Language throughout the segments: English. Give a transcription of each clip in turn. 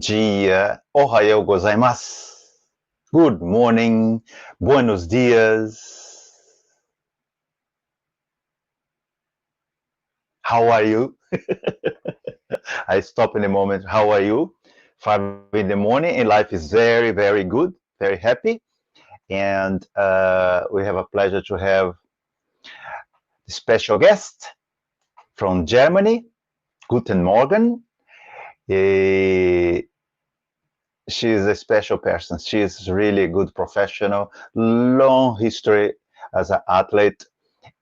dia, ohayou gozaimasu. Good morning, buenos dias. How are you? I stop in a moment. How are you? 5 in the morning, and life is very, very good, very happy. And we have a pleasure to have a special guest from Germany. Guten Morgen. She is a special person. She is really a good professional, long history as an athlete,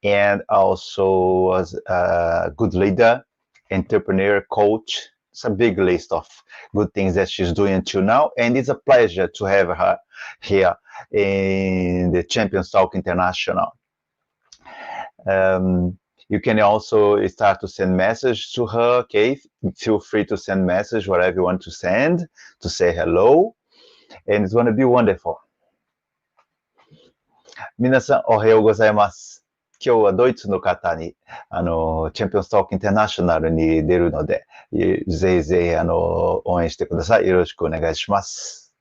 and also as a good leader, entrepreneur, coach. It's a big list of good things that she's doing until now, and it's a pleasure to have her here in the Championstalk International. You can also start to send message to her, okay? Feel free to send message, whatever you want to send, to say hello, and it's going to be wonderful. 皆さん、おはようございます。今日はドイツの方に、チャンピオンストークインターナショナルに出るので、ぜひぜひ、応援してください。よろしくお願いします。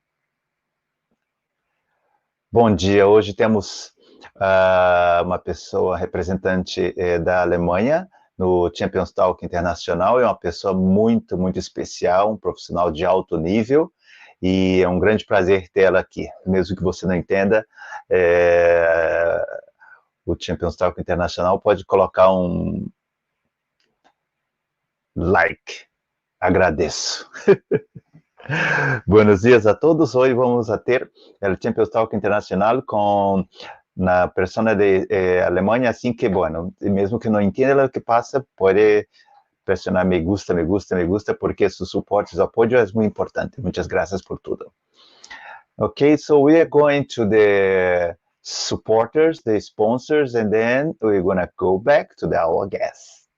Bom dia, hoje temos uma pessoa representante da Alemanha no Championstalk Internacional, é uma pessoa muito, muito especial, um profissional de alto nível, e é um grande prazer tê-la aqui. Mesmo que você não entenda, o Championstalk Internacional pode colocar um like. Agradeço. Buenos dias a todos. Hoje vamos a ter o Championstalk Internacional com na persona de Alemanha, assim que, bueno, mesmo que não entenda o que passa, pode pressionar me gusta, me gusta, me gusta, porque su suporte, su apoyo es muy importante. Muchas gracias por todo. Okay, so we are going to the supporters, the sponsors, and then we're going to go back to our guests.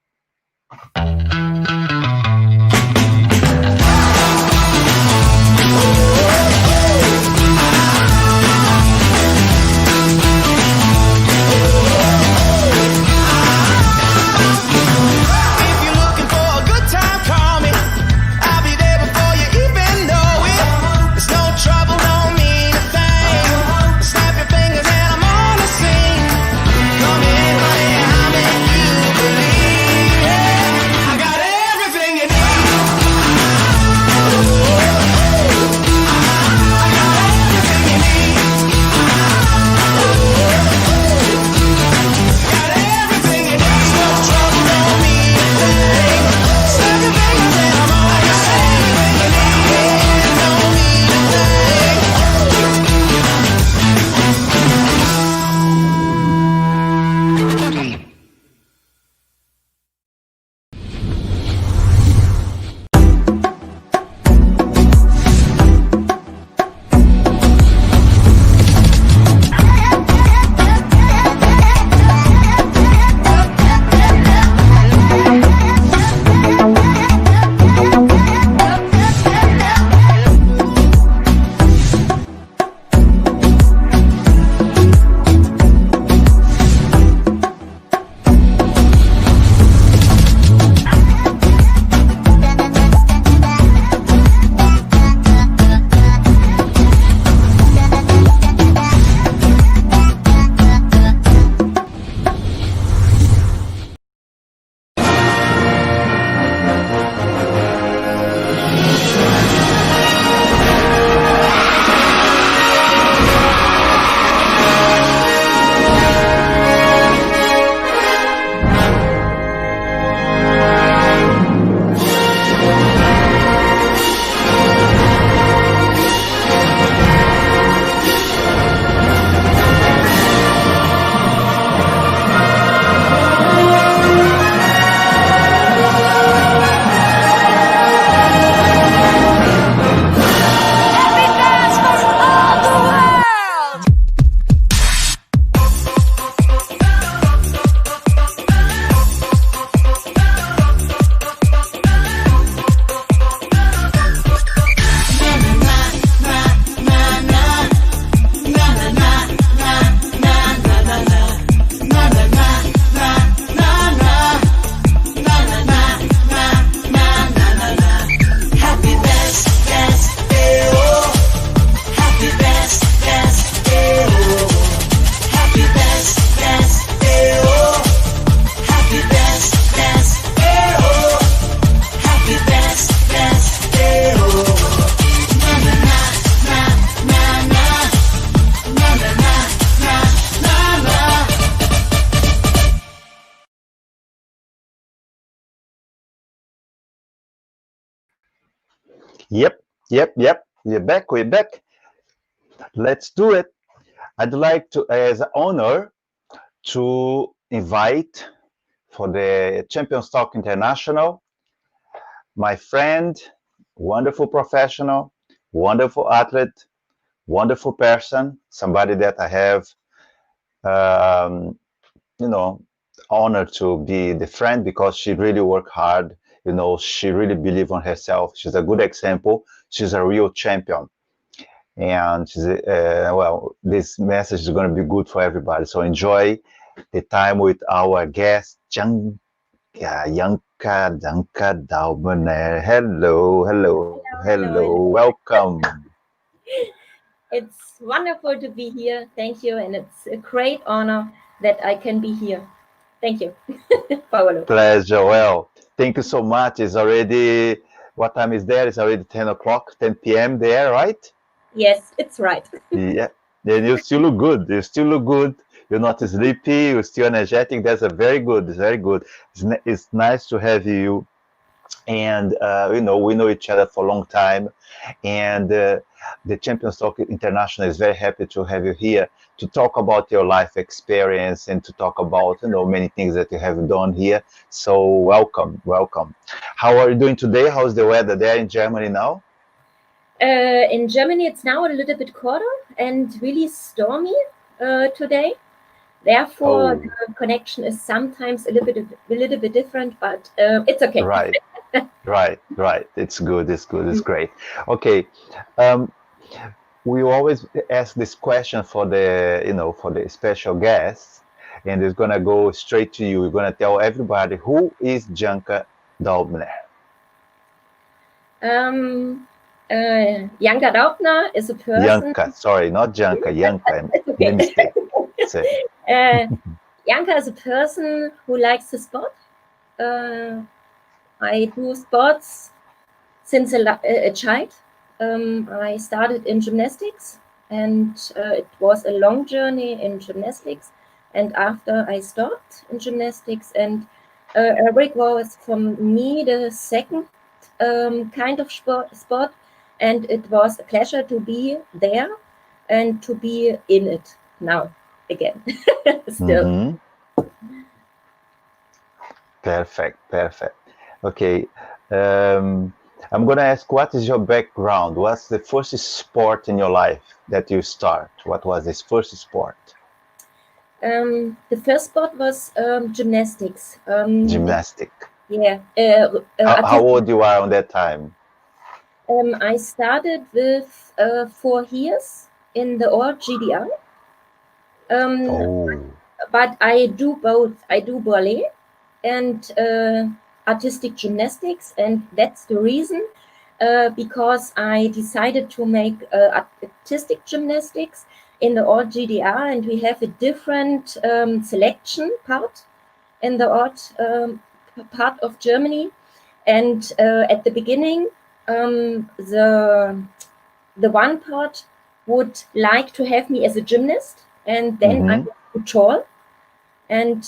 I got Yep, yep. We're back. Let's do it. I'd like to, as an honor, to invite for the Championstalk International, my friend, wonderful professional, wonderful athlete, wonderful person, somebody that I have, um, you know, honored to be the friend because she really worked hard. She really believed on herself. She's a good example. She's a real champion. And this message is going to be good for everybody. So enjoy the time with our guest, Janka, Janka Daubner. Hello, Hello. welcome. It's wonderful to be here. Thank you. And it's a great honor that I can be here. Thank you, Paolo. Pleasure. Well, thank you so much. It's already, what time is there? It's already 10 o'clock, 10 p.m. there, right? Yes, it's right. Yeah. Then you still look good. You still look good. You're not sleepy. You're still energetic. That's a very good. It's very good. It's nice to have you. And we know each other for a long time. And the Champions Talk International is very happy to have you here to talk about your life experience and to talk about many things that you have done here. So welcome. How are you doing today? How's the weather there in Germany now? In Germany, it's now a little bit colder and really stormy today. Therefore, Oh, the connection is sometimes a little bit different, but it's okay. right. Right. It's great. Okay. Um, we always ask this question for the special guests, and it's gonna go straight to you. We're gonna tell everybody who is Janka Daubner. Um, Janka Daubner is a person. Janka, sorry, not Janka, Janka. It's The okay. mistake. Say. uh, Janka is a person who likes to sport. Uh, I do sports since a child. I started in gymnastics, and it was a long journey in gymnastics. And after I stopped in gymnastics, and aerobic was for me the second kind of sport, and it was a pleasure to be there and to be in it now again. Still. Mm-hmm. Perfect. Okay. I'm gonna ask, what is your background? What's the first sport in your life that you start? What was this first sport? The first sport was gymnastics. Gymnastic. Yeah, How artistic. old you are on that time? I started with 4 years in the old GDR, um, Oh, but I do both. I do ballet and artistic gymnastics, and that's the reason because I decided to make artistic gymnastics in the old GDR, and we have a different selection part in the old part of Germany. And at the beginning, the one part would like to have me as a gymnast, and then I mm-hmm. was too tall, and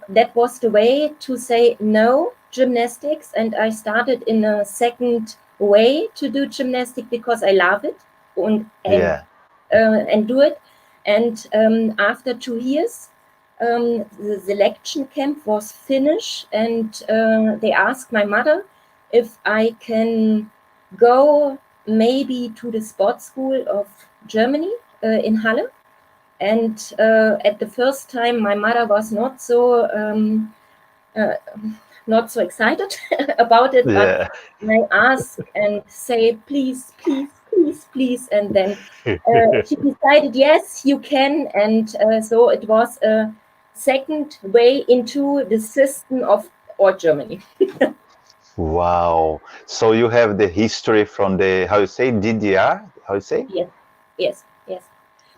that was the way to say no gymnastics. And I started in a second way to do gymnastics because I love it and Yeah. and do it. And after 2 years, the selection camp was finished, and they asked my mother if I can go maybe to the sports school of Germany in Halle. And at the first time, my mother was uh, not so excited about it, but Yeah. I asked and say, please, and then she decided, yes, you can. And so it was a second way into the system of all Germany. Wow. So you have the history from the, how you say, DDR? How you say? Yes, yes.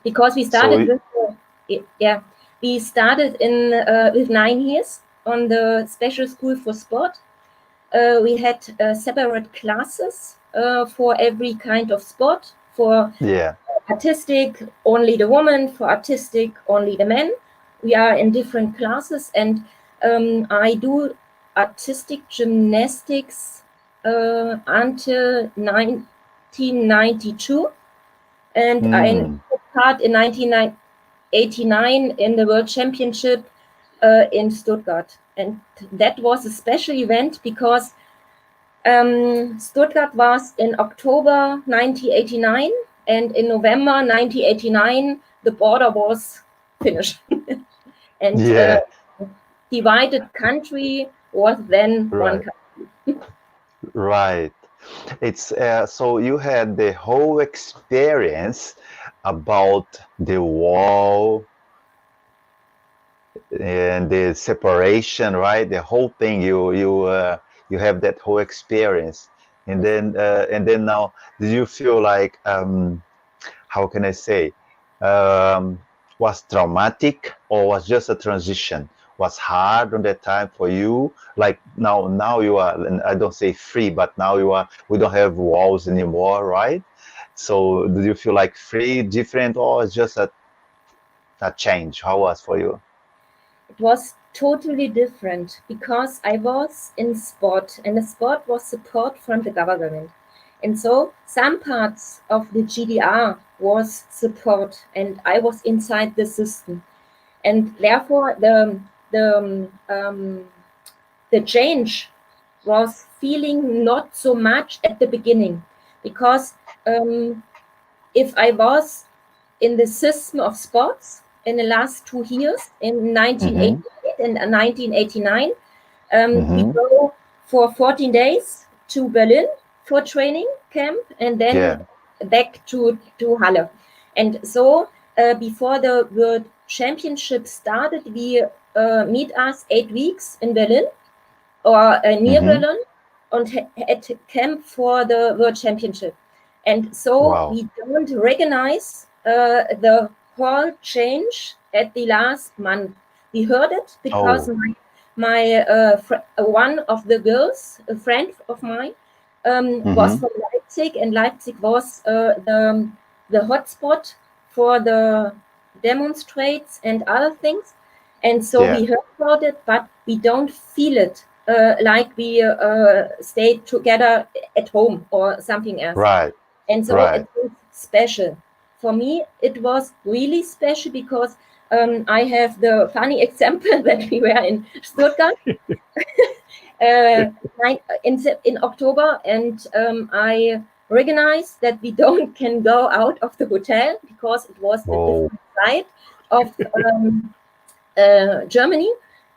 Because we So, started with, yeah, we started in with 9 years on the special school for sport. We had separate classes for every kind of sport. For yeah. artistic, only the woman. For artistic, only the men. We are in different classes, and I do artistic gymnastics until 1992, and I took part in 1989 in the World Championship in Stuttgart, and that was a special event because Stuttgart was in October 1989, and in November 1989 the border was finished, and divided country was then one country. Right. It's so you had the whole experience about the wall and the separation, right? The whole thing. You have that whole experience, and then now, do you feel like how can I say, was traumatic or was just a transition? Was hard on that time for you? Like now you are, and I don't say free, but now you are. We don't have walls anymore, right? So do you feel like free, different, or it's just a change? How was for you? It was totally different because I was in sport, and the sport was support from the government. And so some parts of the GDR was support, and I was inside the system. And therefore, the change was feeling not so much at the beginning, because if I was in the system of sports in the last 2 years, in 1988 and 1989, we go for 14 days to Berlin for training camp, and then back to Halle. And so before the World Championship started, we meet us 8 weeks in Berlin or near Berlin and at camp for the World Championship. And so we don't recognize the whole change at the last month. We heard it because my one of the girls, a friend of mine, was from Leipzig, and Leipzig was the hotspot for the demonstrates and other things. And so we heard about it, but we don't feel it like we stayed together at home or something else. Right. And so it was special. For me, it was really special because I have the funny example that we were in Stuttgart in October, and I recognized that we can go out of the hotel because it was the different side of Germany.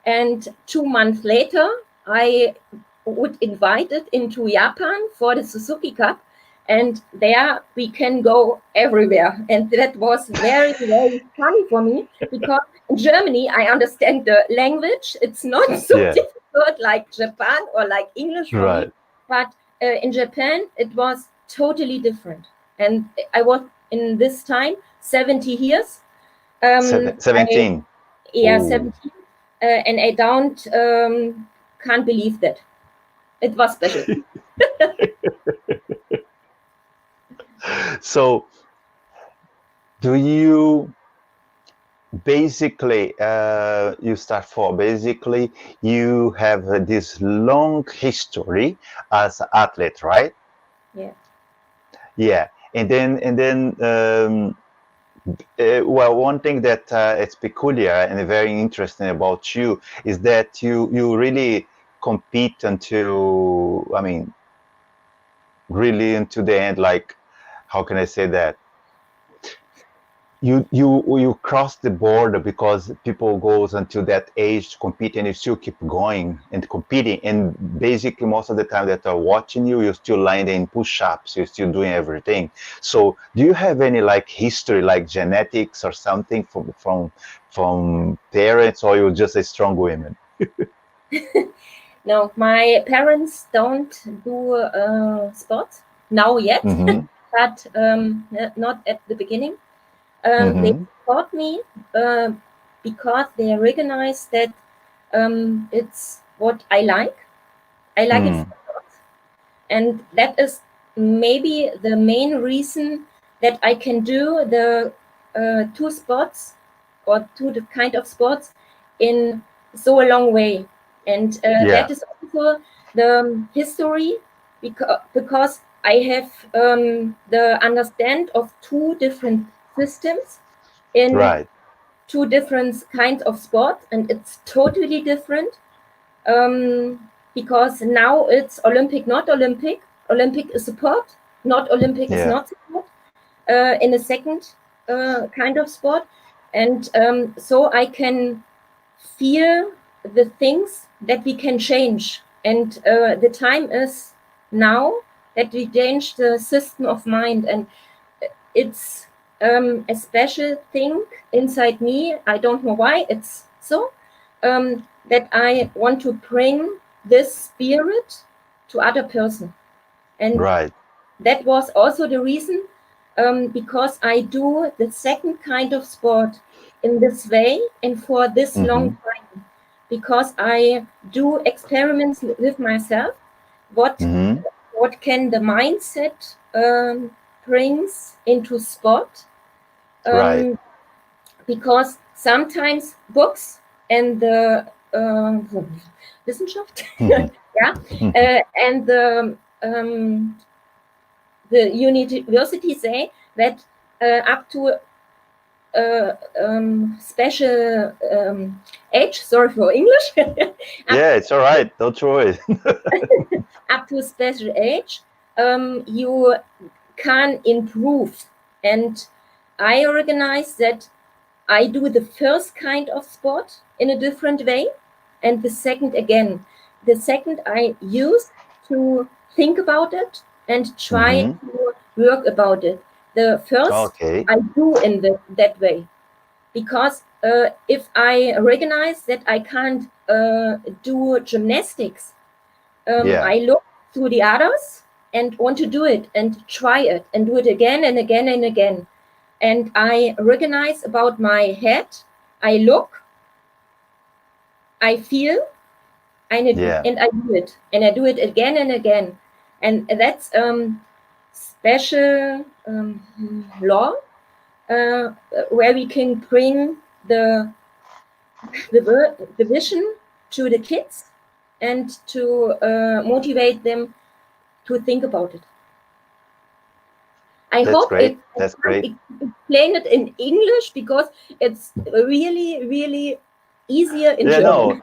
And 2 months later, I would invite it into Japan for the Suzuki Cup. And there we can go everywhere. And that was very, very funny for me because in Germany, I understand the language. It's not so difficult like Japan or like English for me. But in Japan, it was totally different. And I was in this time 70 years. 17. 17. And I can't believe that. It was special. So, do you basically, you start for basically, you have this long history as an athlete, right? Yeah. Yeah, and then well, one thing that it's peculiar and very interesting about you is that you really compete until, I mean, really into the end. Like, how can I say that? You cross the border because people goes until that age to compete, and you still keep going and competing. And basically, most of the time that are watching you, you're still landing push-ups, you're still doing everything. So, do you have any like history, like genetics or something from parents, or you're just a strong woman? No, my parents don't do sports now yet, but not at the beginning. They support me because they recognize that it's what I like. I like it for sports. And that is maybe the main reason that I can do the 2 sports or 2 kind of sports in so a long way. And that is also the history because I have the understand of two different systems in Right. two different kinds of sports, and it's totally different because now it's Olympic, not Olympic. Olympic is support, not Olympic is Yeah. not support in a second kind of sport. And so I can feel the things that we can change. And the time is now that we change the system of mind. And it's a special thing inside me. I don't know why it's so, that I want to bring this spirit to other person. And Right. that was also the reason because I do the second kind of sport in this way and for this long time, because I do experiments with myself. What can the mindset brings into sport? Right. Because sometimes books and the Wissenschaft, and the university say that up to special age, sorry for English. Yeah, it's all right. Don't worry. Up to special age, you can improve. And I organize that I do the first kind of sport in a different way, and the second again. The second I use to think about it and try to work about it. The first I do in that way, because if I recognize that I can't do gymnastics, I look to the others and want to do it and try it and do it again and again and again. And I recognize about my head, I look, I feel, and I do it. And I do it again and again. And that's special law where we can bring the vision to the kids and to motivate them to think about it. I hope That's great. Explain it in English because it's really, really easier in German. No.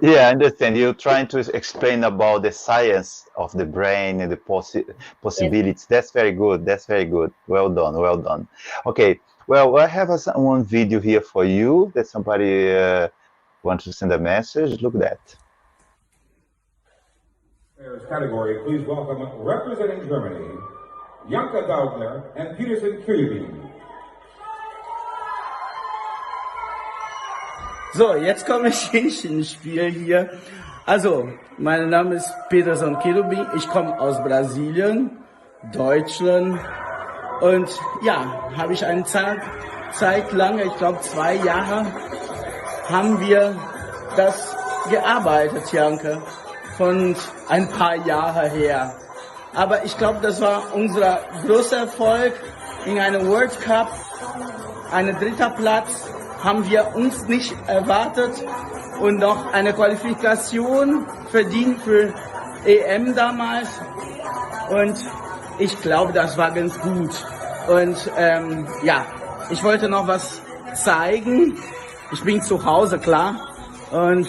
Yeah, I understand. You're trying to explain about the science of the brain and the possibilities. Yes. That's very good. That's very good. Well done. Well done. Okay. Well, I have one video here for you that somebody wants to send a message. Look at that. Category, please welcome representing Germany, Janka Daubner and Peterson Kirby. So, jetzt komme ich ins Spiel hier. Also, mein Name ist Peterson Kirby, ich komme aus Brasilien, Deutschland und ja, habe ich eine Zeit lang, ich glaube 2 Jahre, haben wir das gearbeitet, Janka, von ein paar Jahren her. Aber ich glaube, das war unser großer Erfolg in einem World Cup, ein 3. Platz. Haben wir uns nicht erwartet und noch eine Qualifikation verdient für EM damals und ich glaube, das war ganz gut und ja, ich wollte noch was zeigen, ich bin zu Hause, klar, und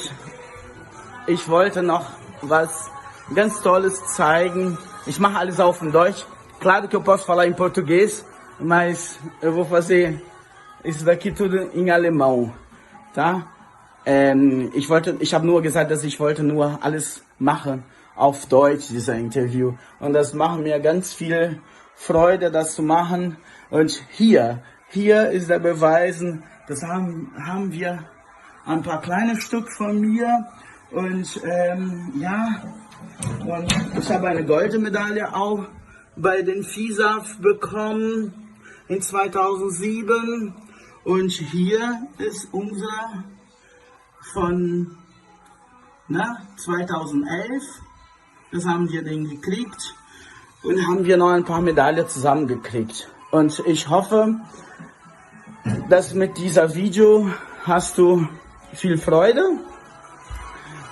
ich wollte noch was ganz Tolles zeigen, ich mache alles auf in Deutsch, claro que eu posso falar em português, mas eu vou fazer isso daqui tudo em alemão, tá? Ich habe nur gesagt, dass ich wollte nur alles machen auf Deutsch, dieser Interview. Und das macht mir ganz viel Freude, das zu machen. Und hier ist der Beweis, das haben wir ein paar kleine Stück von mir. Und ja, und ich habe eine Goldmedaille auch bei den FISAF bekommen in 2007. Und hier ist unser von 2011. Das haben wir den gekriegt und haben wir noch ein paar Medaillen zusammengekriegt. Und ich hoffe, dass mit dieser Video hast du viel Freude.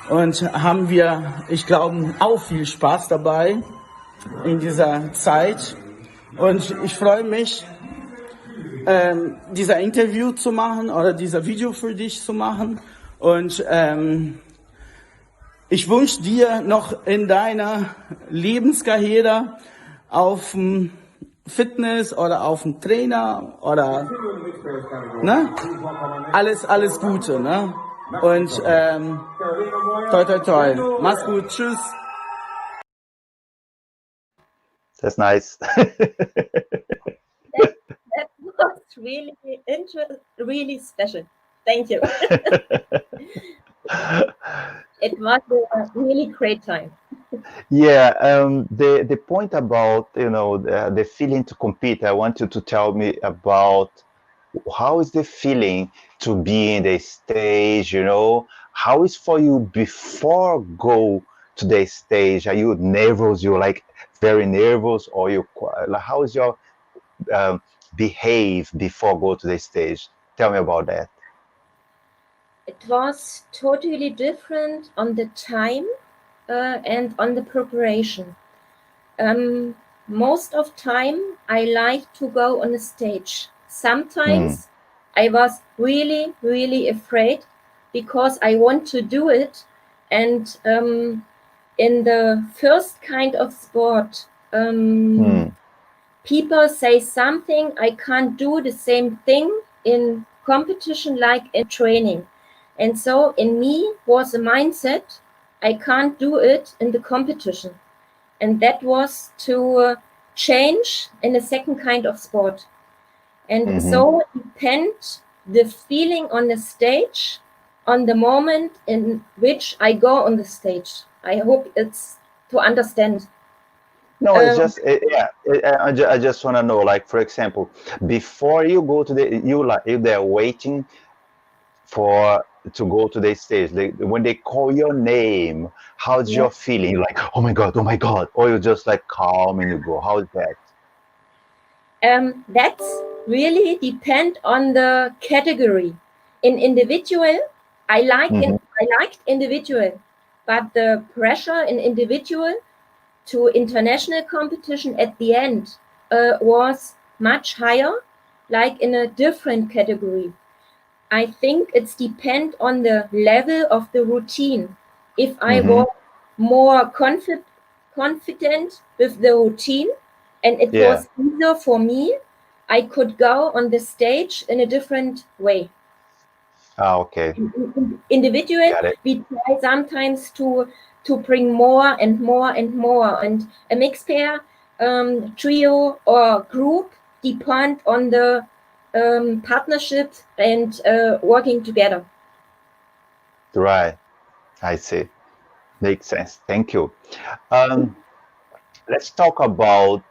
und haben wir, ich glaube, auch viel Spaß dabei in dieser Zeit. Und ich freue mich, dieser Interview zu machen oder dieser Video für dich zu machen. Und ich wünsche dir noch in deiner Lebenskarriere auf dem Fitness oder auf dem Trainer oder ne? Alles Gute, ne? Und toi toi toi. Mach's gut, tschüss. That's nice. That was really really special. Thank you. It was a really great time. Yeah, the point about, you know, the feeling to compete, I want you to tell me about how is the feeling to be in the stage, you know? How is for you before go to the stage? Are you nervous? You're like very nervous, or you like, how is your behave before go to the stage? Tell me about that. It was totally different on the time and on the preparation. Most of time I like to go on the stage. Sometimes I was really, really afraid because I want to do it. And in the first kind of sport, people say something, I can't do the same thing in competition like in training. And so in me was a mindset, I can't do it in the competition. And that was to change in a second kind of sport. And so depend the feeling on the stage on the moment in which I go on the stage. I hope it's to understand. No, it's just I just want to know, like, for example, before you go to the, you there waiting for to go to the stage, when they call your name, how's your feeling? Like, oh my god, or you just like calm and you go? How is that? That's really depend on the category. In individual, I liked individual, but the pressure in individual to international competition at the end was much higher, like in a different category. I think it's depend on the level of the routine. If I was more confident with the routine and it was easier for me, I could go on the stage in a different way. Okay. Individual, we try sometimes to bring more and more and more, and a mixed pair, trio or group depend on the partnership and working together. Right, I see. Makes sense. Thank you. Let's talk about,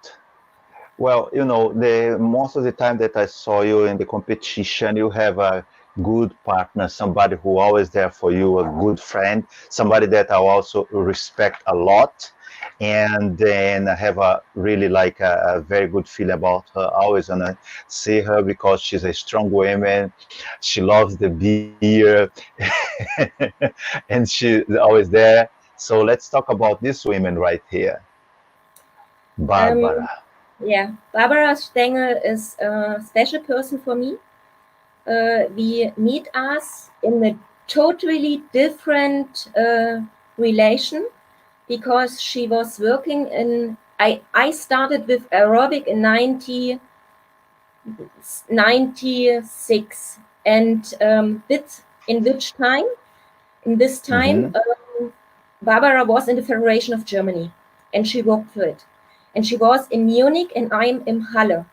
well, you know, the most of the time that I saw you in the competition, you have a good partner, somebody who always there for you, a good friend, somebody that I also respect a lot. And then I have a really like a very good feeling about her. I always wanna see her because she's a strong woman. She loves the beer and she's always there. So let's talk about this woman right here. Barbara. Barbara Stengel is a special person for me. We meet us in a totally different relation because she was working in, I started with aerobic in 1996, and in this time, Barbara was in the Federation of Germany and she worked for it. And she was in Munich and I'm in Halle.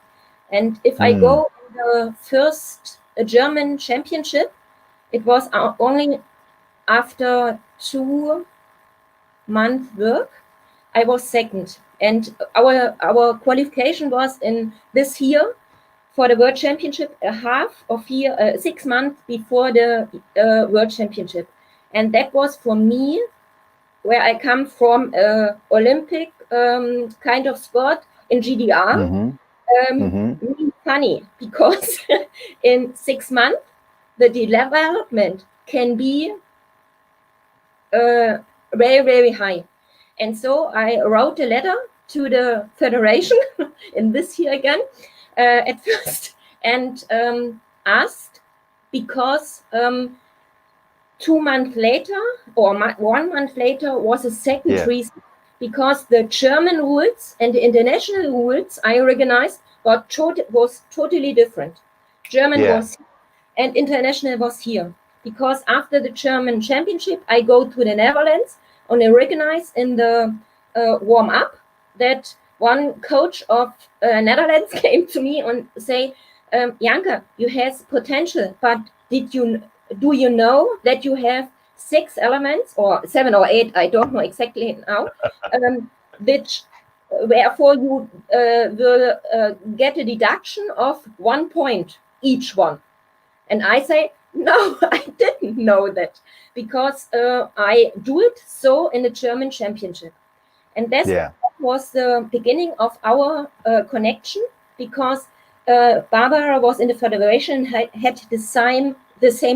And if I go in the first German championship, it was only after 2 months work, I was second. And our qualification was in this year for the World Championship, a half of year, 6 months before the World Championship. And that was for me, where I come from, Olympic kind of sport in GDR, really funny because in 6 months, the development can be very, very high. And so I wrote a letter to the federation in this year again at first and asked, because 2 months later or 1 month later was a second reason, because the German rules and the international rules I recognized was totally different. German was here and international was here. Because after the German championship, I go to the Netherlands and I recognize in the warm-up that one coach of Netherlands came to me and say, Janka, you have potential, but do you know that you have 6 elements or 7 or 8, I don't know exactly now, which wherefore you will get a deduction of 1 point each one. And I say, no, I didn't know that, because I do it so in the German championship. And that was the beginning of our connection, because Barbara was in the federation, had the same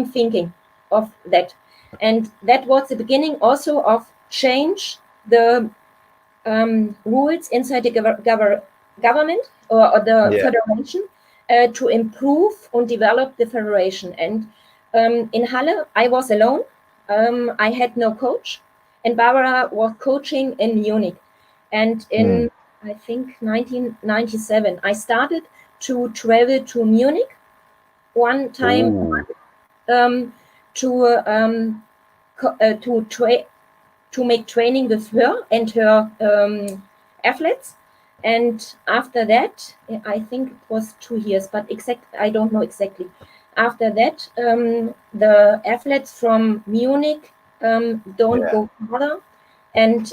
thinking of that. And that was the beginning also of change the rules inside the government or the federation to improve and develop the federation. And in Halle, I was alone. I had no coach, and Barbara was coaching in Munich. And in, I think, 1997, I started to travel to Munich one time to make training with her and her athletes. And after that, I think it was 2 years, but I don't know exactly. After that, the athletes from Munich don't go further. And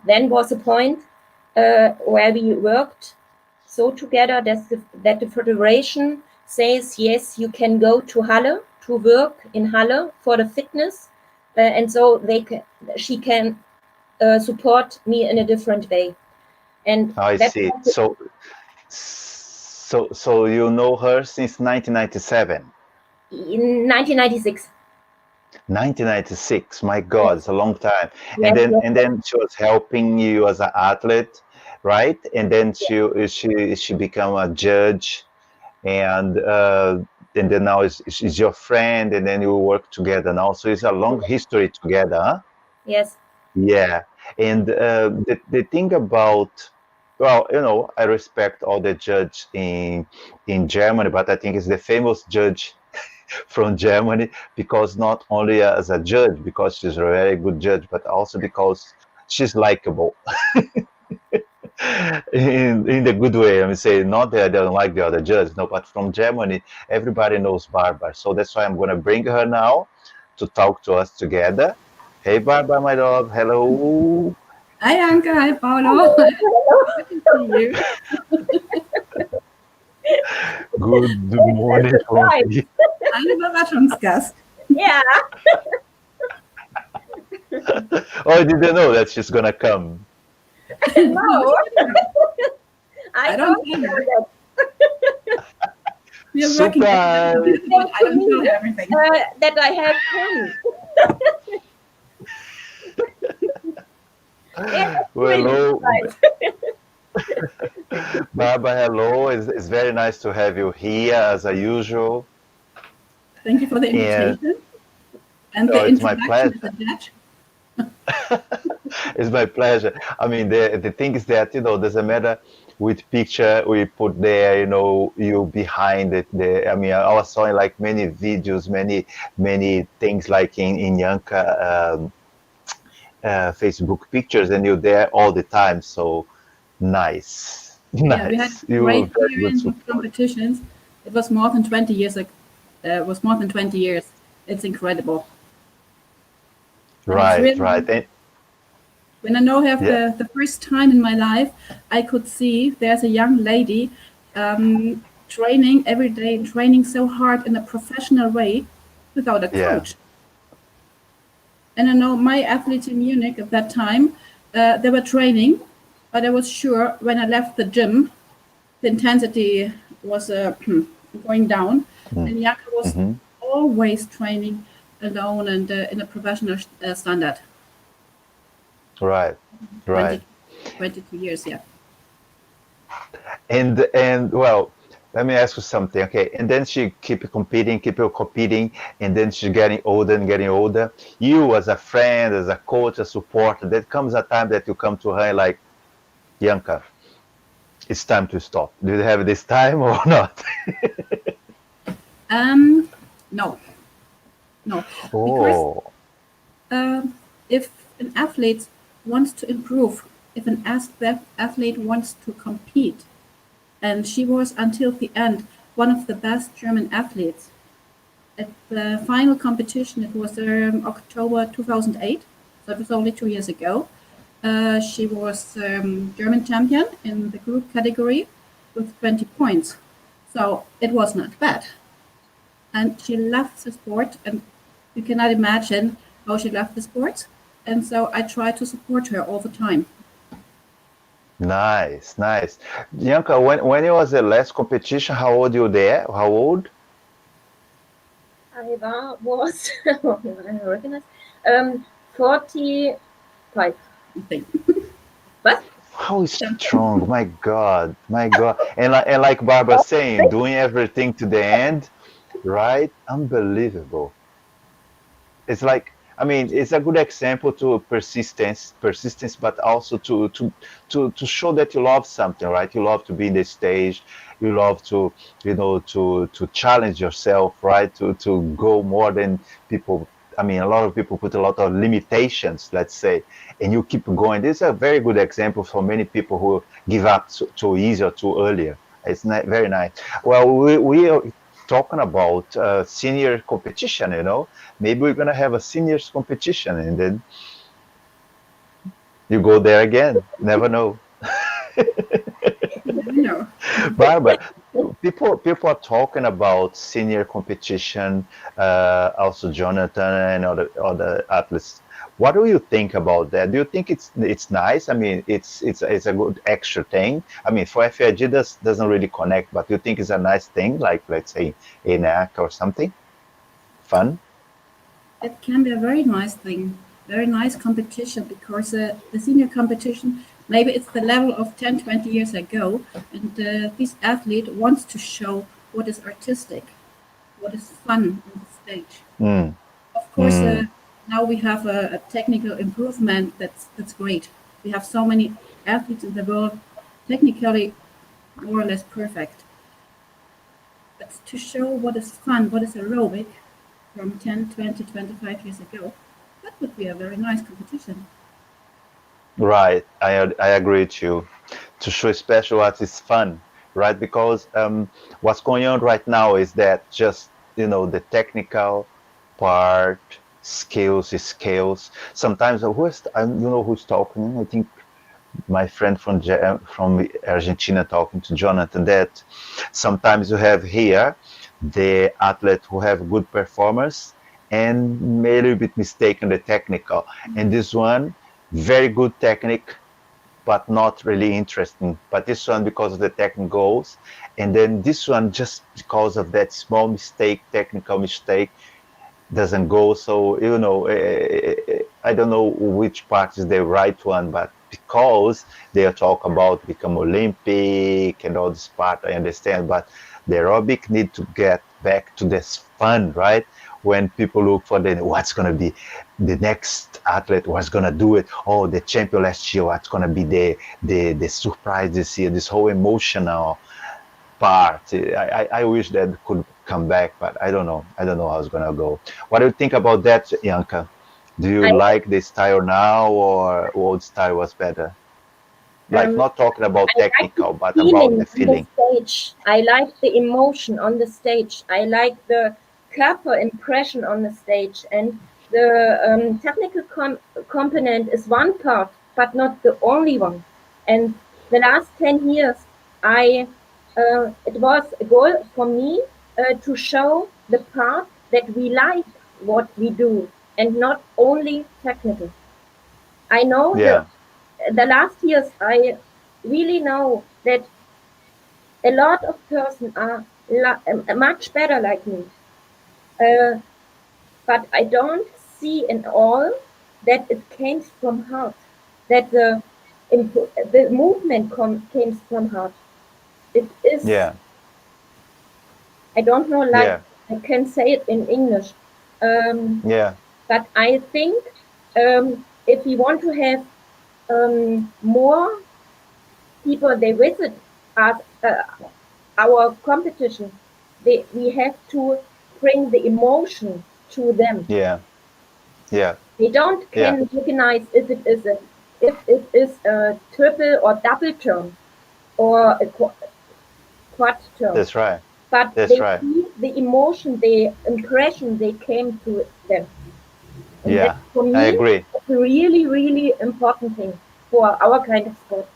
then was a point where we worked so together that the federation says, yes, you can go to Halle to work in Halle for the fitness. And so she can support me in a different way. And I see. So you know her since 1997? In 1996. 1996. My God, it's a long time. And then she was helping you as an athlete, right? And then she became a judge, and then now she's your friend, and then you work together now. So it's a long history together, huh? Yes. Yeah. And the thing about, well, you know, I respect all the judges in Germany, but I think it's the famous judge from Germany, because not only as a judge, because she's a very good judge, but also because she's likable. in the good way. I mean, say not that I don't like the other judges, no, but from Germany, everybody knows Barbara. So that's why I'm going to bring her now to talk to us together. Hey, Barbara, my love. Hello. Hi, Janka. Hi, Paolo. Good to see you. Good morning. Ein Überraschungsgast. Yeah. Oh, I didn't know that she's going to come. No. I don't know that. We are working. Surprise. I don't know everything. That I have come. Well, hello. Barbara, hello. It's very nice to have you here as usual. Thank you for the invitation. And the it's my introduction pleasure. as a judge. It's my pleasure. I mean, the thing is that, you know, doesn't matter which picture we put there, you know, you behind it. I mean, I was showing like many videos, many things like in Janka Facebook pictures, and you're there all the time. So nice. Yeah, we had Nice. great experience with competitions. It was more than 20 years. It's incredible. Right, really, right. And, when I now have the first time in my life, I could see there's a young lady training every day, training so hard in a professional way without a coach. And I know my athletes in Munich at that time, they were training, but I was sure when I left the gym, the intensity was going down. And Janka was always training alone and in a professional standard. Right. 22 years, yeah. And well, let me ask you something. Okay, and then she keep competing, and then she's getting older and getting older. You, as a friend, as a coach, a supporter, there comes a time that you come to her and like, Janka, it's time to stop. Do you have this time or not? No, because Oh, if an athlete wants to improve, if an athlete wants to compete, and she was until the end one of the best German athletes. At the final competition, it was October 2008, so it was only 2 years ago. She was German champion in the group category with 20 points. So it was not bad. And she loved the sport, and you cannot imagine how she loved the sport. And so I try to support her all the time. nice, nice. Janka, when it was the last competition, how old you there? How old? I was, I recognize, 45. I think. What? How strong, my God, my God. And like Barbara saying, doing everything to the end, right? Unbelievable. It's like, I mean, it's a good example to persistence, but also to show that you love something, right? You love to be in the stage, you love to, to challenge yourself, right? To go more than people. I mean, a lot of people put a lot of limitations, let's say, and you keep going. This is a very good example for many people who give up too easy or too earlier. It's not very nice. Well, we are talking about senior competition, maybe we're going to have a seniors competition and then you go there again. Never know. No. Barbara, people are talking about senior competition, also Jonathan and other athletes. What do you think about that? Do you think it's nice? I mean, it's a good extra thing. I mean, for FIG doesn't really connect, but do you think it's a nice thing, like let's say ENAC or something? Fun? It can be a very nice thing, very nice competition, because the senior competition, maybe it's the level of 10, 20 years ago, and this athlete wants to show what is artistic, what is fun on the stage. Mm. Of course, Mm. now we have a technical improvement that's great. We have so many athletes in the world, technically more or less perfect. But to show what is fun, what is aerobic, from 10, 20, 25 years ago, that would be a very nice competition. Right, I agree with you. To show special arts is fun, right? Because what's going on right now is that just the technical part, skills is skills. Sometimes who's talking? I think my friend from Argentina talking to Jonathan that sometimes you have here the athlete who have good performance and maybe a little bit mistaken the technical, and this one very good technique but not really interesting, but this one because of the technical goals, and then this one just because of that small mistake, technical mistake, doesn't go. So I don't know which part is the right one, but because they talk about become Olympic and all this part, I understand, but the aerobic need to get back to this fun, right? When people look for what's going to be the next athlete, what's going to do it, oh, the champion last year, what's going to be the surprise this year, this whole emotional part. I wish that could come back, but I don't know how it's going to go. What do you think about that, Janka? Do you like the style now, or old style was better? Like, not talking about technical, but about the feeling. On the stage. I like the emotion on the stage. I like the Körper impression on the stage, and the technical component is one part, but not the only one. And the last 10 years, it was a goal for me to show the part that we like what we do, and not only technical. I know Yeah. the last years, I really know that a lot of persons are much better like me. But I don't see in all that it came from heart. that the movement came from heart. It is. Yeah. I don't know, like Yeah. I can say it in English. Yeah. But I think if we want to have more people, they visit us, our competition, we have to bring the emotion to them. Yeah. Yeah. They don't Yeah. can recognize if it is a triple or double turn or a quad turn. That's right. But That's they right. see the emotion, the impression they came to them. And Yeah. that, for me, I agree. it's a really, really important thing for our kind of sport.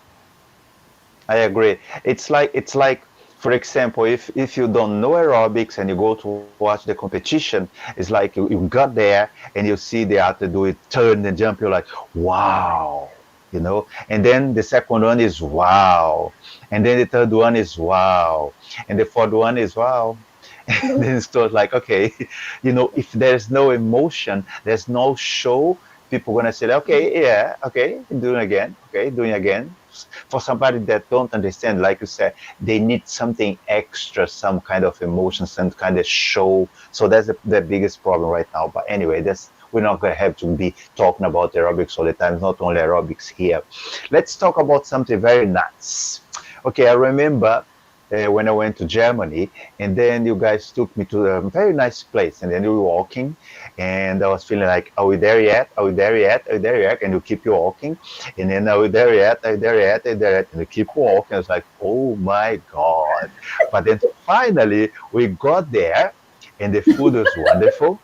I agree. It's like, for example, if you don't know aerobics and you go to watch the competition, it's like you got there and you see the athlete do it, turn and jump. You're like, wow, you know. And then the second one is wow, and then the third one is wow, and the fourth one is wow. And then it's sort of like, okay, you know, if there's no emotion, there's no show, people gonna say, okay, yeah, okay, doing again, okay, doing again. For somebody that don't understand, like you said, they need something extra, some kind of emotion, some kind of show. So that's the biggest problem right now. But anyway, we're not gonna have to be talking about aerobics all the time. It's not only aerobics here. Let's talk about something very nice. Okay, I remember when I went to Germany, and then you guys took me to a very nice place, and then we were walking, and I was feeling like, are we there yet? Are we there yet? Are we there yet? And you keep walking, and then are we there yet? Are we there yet? Are we there yet? And you keep walking. I was like, oh my God. But then finally we got there, and the food was wonderful.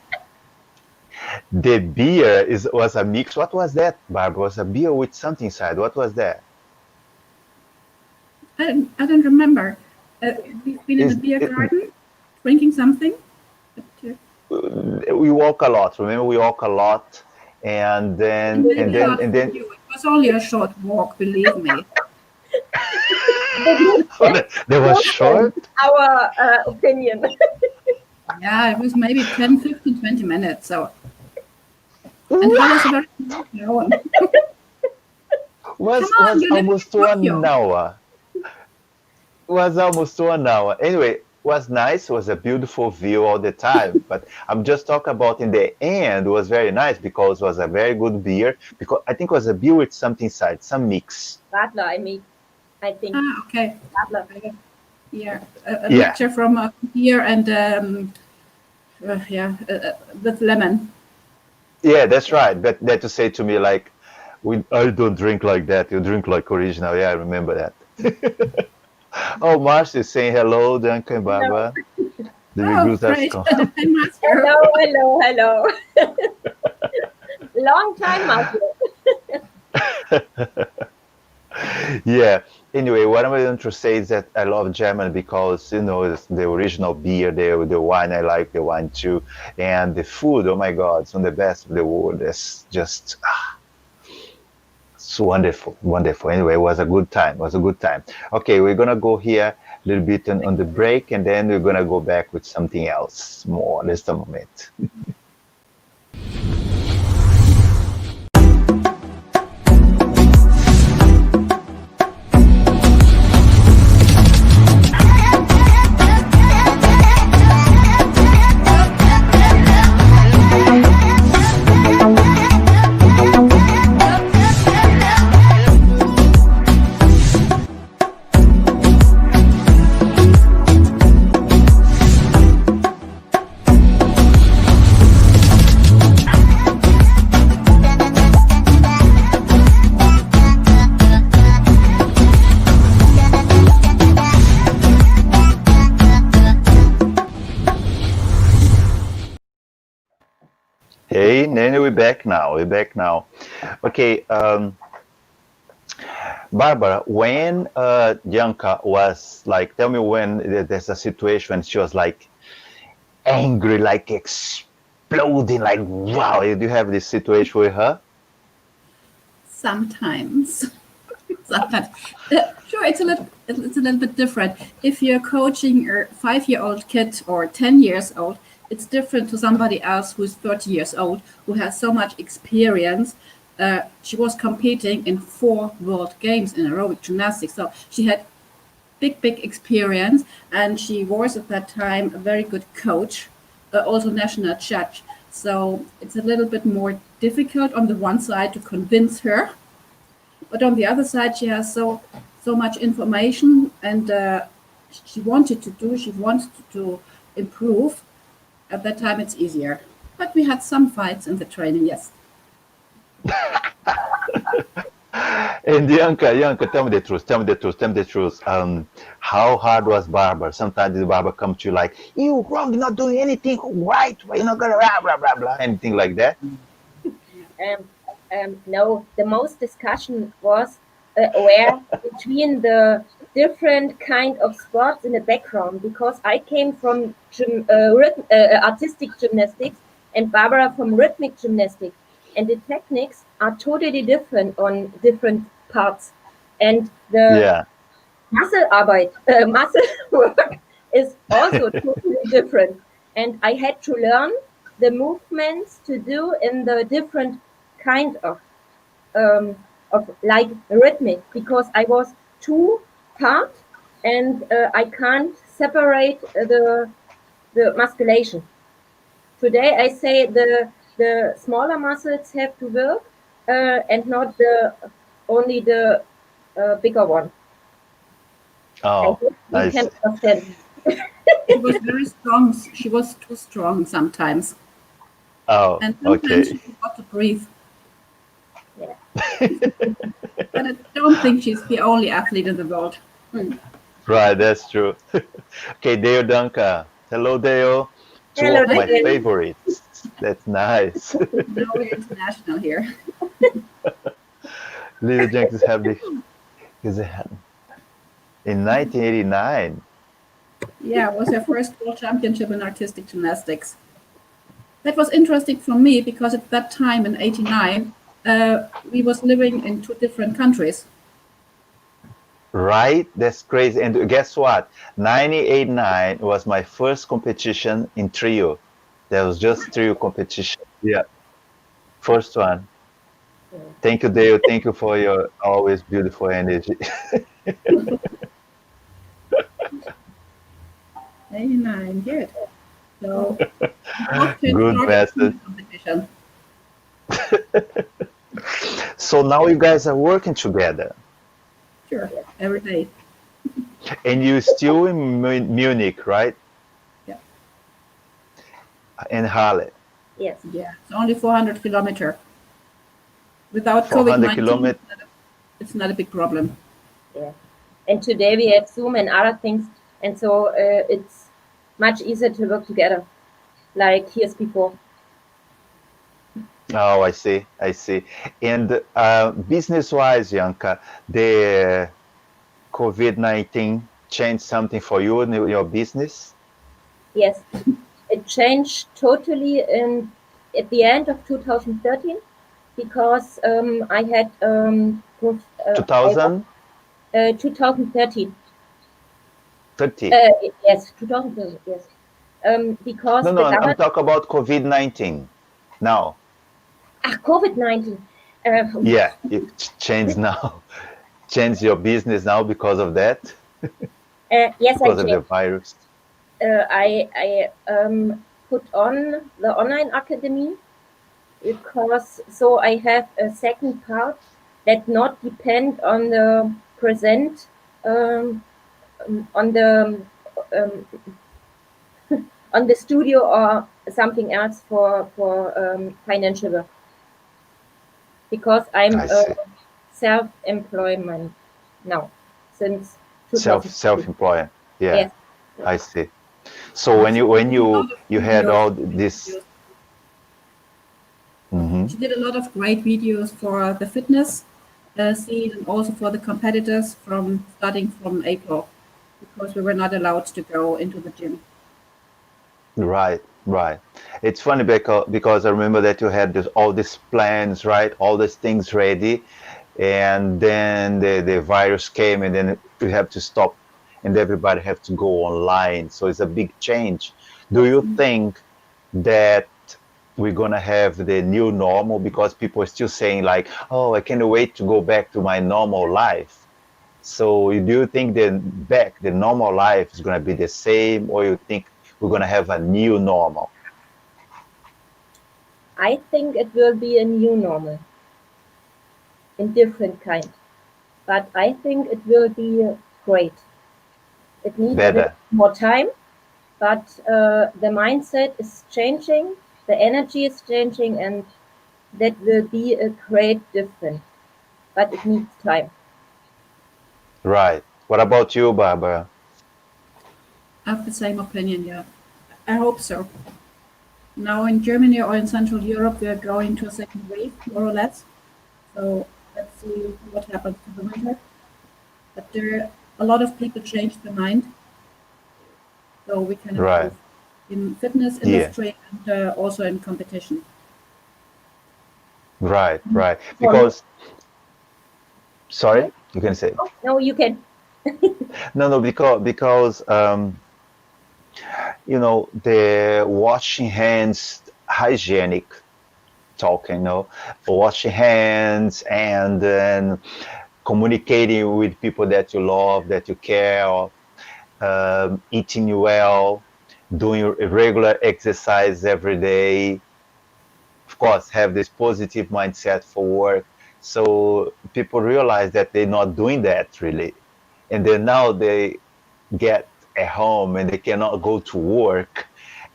The beer was a mix. What was that, Barbara? Was a beer with something inside. What was that? I don't remember. We've been in a beer garden, drinking something. We walk a lot. Remember, we walk a lot, and then it was only a short walk. Believe me. They was short. Our opinion. Yeah, it was maybe 10, 15, 20 minutes. So, and Halle is a very small town. Was almost 1 hour. Was almost 1 hour. Anyway, was nice. Was a beautiful view all the time. But I'm just talking about in the end, it was very nice because it was a very good beer. Because I think it was a beer with something inside, some mix. Radler, I think. Ah, okay. Radler. Yeah, a mixture from beer and with lemon. Yeah, that's right. But that to say to me like, I don't drink like that. You drink like original. Yeah, I remember that. Oh, Marcia is saying hello, Janka and Barbara. Oh, great. Hello. Long time, Marcia. Yeah. Anyway, what I'm going to say is that I love Germany because, you know, it's the original beer, the wine, I like the wine too. And the food, oh my God, it's one of the best of the world. It's just... so wonderful. Anyway, it was a good time. Okay, we're gonna go here a little bit on the break, and then we're gonna go back with something else more. Just a moment. Hey, Nene, we're back now. Okay, Barbara, when Janka was like, tell me when there's a situation she was like angry, like exploding, like wow. Do you have this situation with her? Sometimes. Sure, it's a little bit different. If you're coaching a 5-year-old kid or 10 years old, it's different to somebody else who's 30 years old, who has so much experience. she was competing in 4 world games in aerobic gymnastics. So she had big experience, and she was at that time a very good coach, also national judge. So it's a little bit more difficult on the one side to convince her, but on the other side, she has so much information, and she wanted to improve. At that time, it's easier. But we had some fights in the training, yes. And Janka, tell me the truth. How hard was Barbara? Sometimes the Barbara come to you like, you wrong, you're not doing anything right, you're not gonna blah blah, anything like that? No, the most discussion was where between the different kind of sports in the background, because I came from artistic gymnastics and Barbara from rhythmic gymnastics, and the techniques are totally different on different parts, and the muscle work is also totally different, and I had to learn the movements to do in the different kind of like rhythmic, because I was 2 part, and I can't separate the musculation. Today I say the smaller muscles have to work and not only the bigger one. Oh, I can understand. She was very strong. She was too strong sometimes. Oh, and sometimes okay. she forgot to breathe. Yeah. But I don't think she's the only athlete in the world. Right, that's true. Okay, Deo Janka. Hello, Deo. Two Hello, of my Deo. favorites. That's nice. Now we're international here. Little Janka have in 1989. Yeah, it was her first world championship in artistic gymnastics. That was interesting for me because at that time in '89, we was living in 2 different countries. Right? That's crazy. And guess what? 1989 was my first competition in trio. There was just trio competition. Yeah. First one. Yeah. Thank you, Dale. Thank you for your always beautiful energy. 89, good. So, Good message. So now you guys are working together. Sure, every day. And you're still in Munich, right? Yeah. In Halle. Yes. Yeah, it's only 400 kilometers. Without 400 COVID-19, kilometers. it's not a big problem. Yeah. And today we have Zoom and other things, and so it's much easier to work together, like years before. Oh, I see. And business-wise, Janka, the COVID-19 changed something for you in your business? Yes, it changed totally at the end of 2013, because I had 2000? 2013. 30. Yes, 2013. Yes, because No, I'm talking about COVID-19 now. COVID-19. Yeah, it changed now. Changed your business now because of that? Yes, because of the virus. I put on the online Akademie, because so I have a second part that not depend on the present on the studio or something else for financial work, because I'm self-employment now since 2000. Self-employed. Yeah, Yes. I see. So when you had all this. Mm-hmm. She did a lot of great videos for the fitness scene and also for the competitors starting from April, because we were not allowed to go into the gym. Right. It's funny because I remember that you had all these plans, right? All these things ready, and then the virus came, and then you have to stop, and everybody have to go online. So it's a big change. Do you think that we're gonna have the new normal, because people are still saying like, oh, I can't wait to go back to my normal life. So do you think the normal life is gonna be the same, or you think we're gonna have a new normal? I think it will be a new normal in different kind, but I think it will be great. It needs a little Better. more time, but the mindset is changing, the energy is changing, and that will be a great difference. But it needs time. Right. What about you, Barbara? I have the same opinion, yeah. I hope so. Now in Germany or in Central Europe, we are going to a second wave, more or less. So let's see what happens to the winter. But there, a lot of people changed their mind, so we can Right. improve in fitness Yeah. industry and also in competition. Right. Right. For me, Because, sorry, you can say. no, you can. No, because the washing hands hygienic talking, washing hands, and then communicating with people that you love, that you care of, eating well, doing regular exercise every day, of course, have this positive mindset for work. So people realize that they're not doing that really. And then now they get at home and they cannot go to work,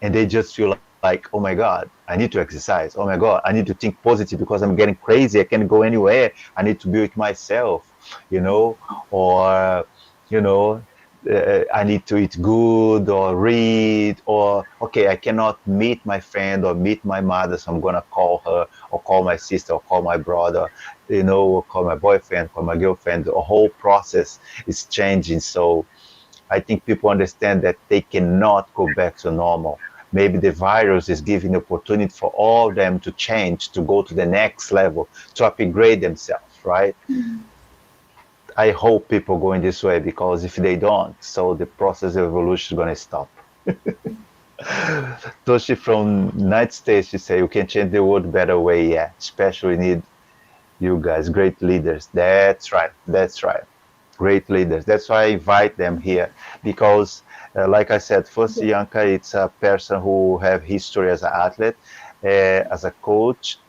and they just feel like, oh my God, I need to exercise. Oh my God, I need to think positive because I'm getting crazy. I can't go anywhere. I need to be with myself, you know, or, you know, I need to eat good or read, or okay, I cannot meet my friend or meet my mother, so I'm gonna call her or call my sister or call my brother, or call my boyfriend, call my girlfriend. The whole process is changing. So I think people understand that they cannot go back to normal. Maybe the virus is giving opportunity for all of them to change, to go to the next level, to upgrade themselves, right? I hope people go in this way, because if they don't, so the process of evolution is going to stop. Toshi from United States, she say, you can change the world better way, yeah. Especially need you guys, great leaders. That's right. That's right. Great leaders. That's why I invite them here, because, like I said, first, Janka, it's a person who have history as an athlete, as a coach,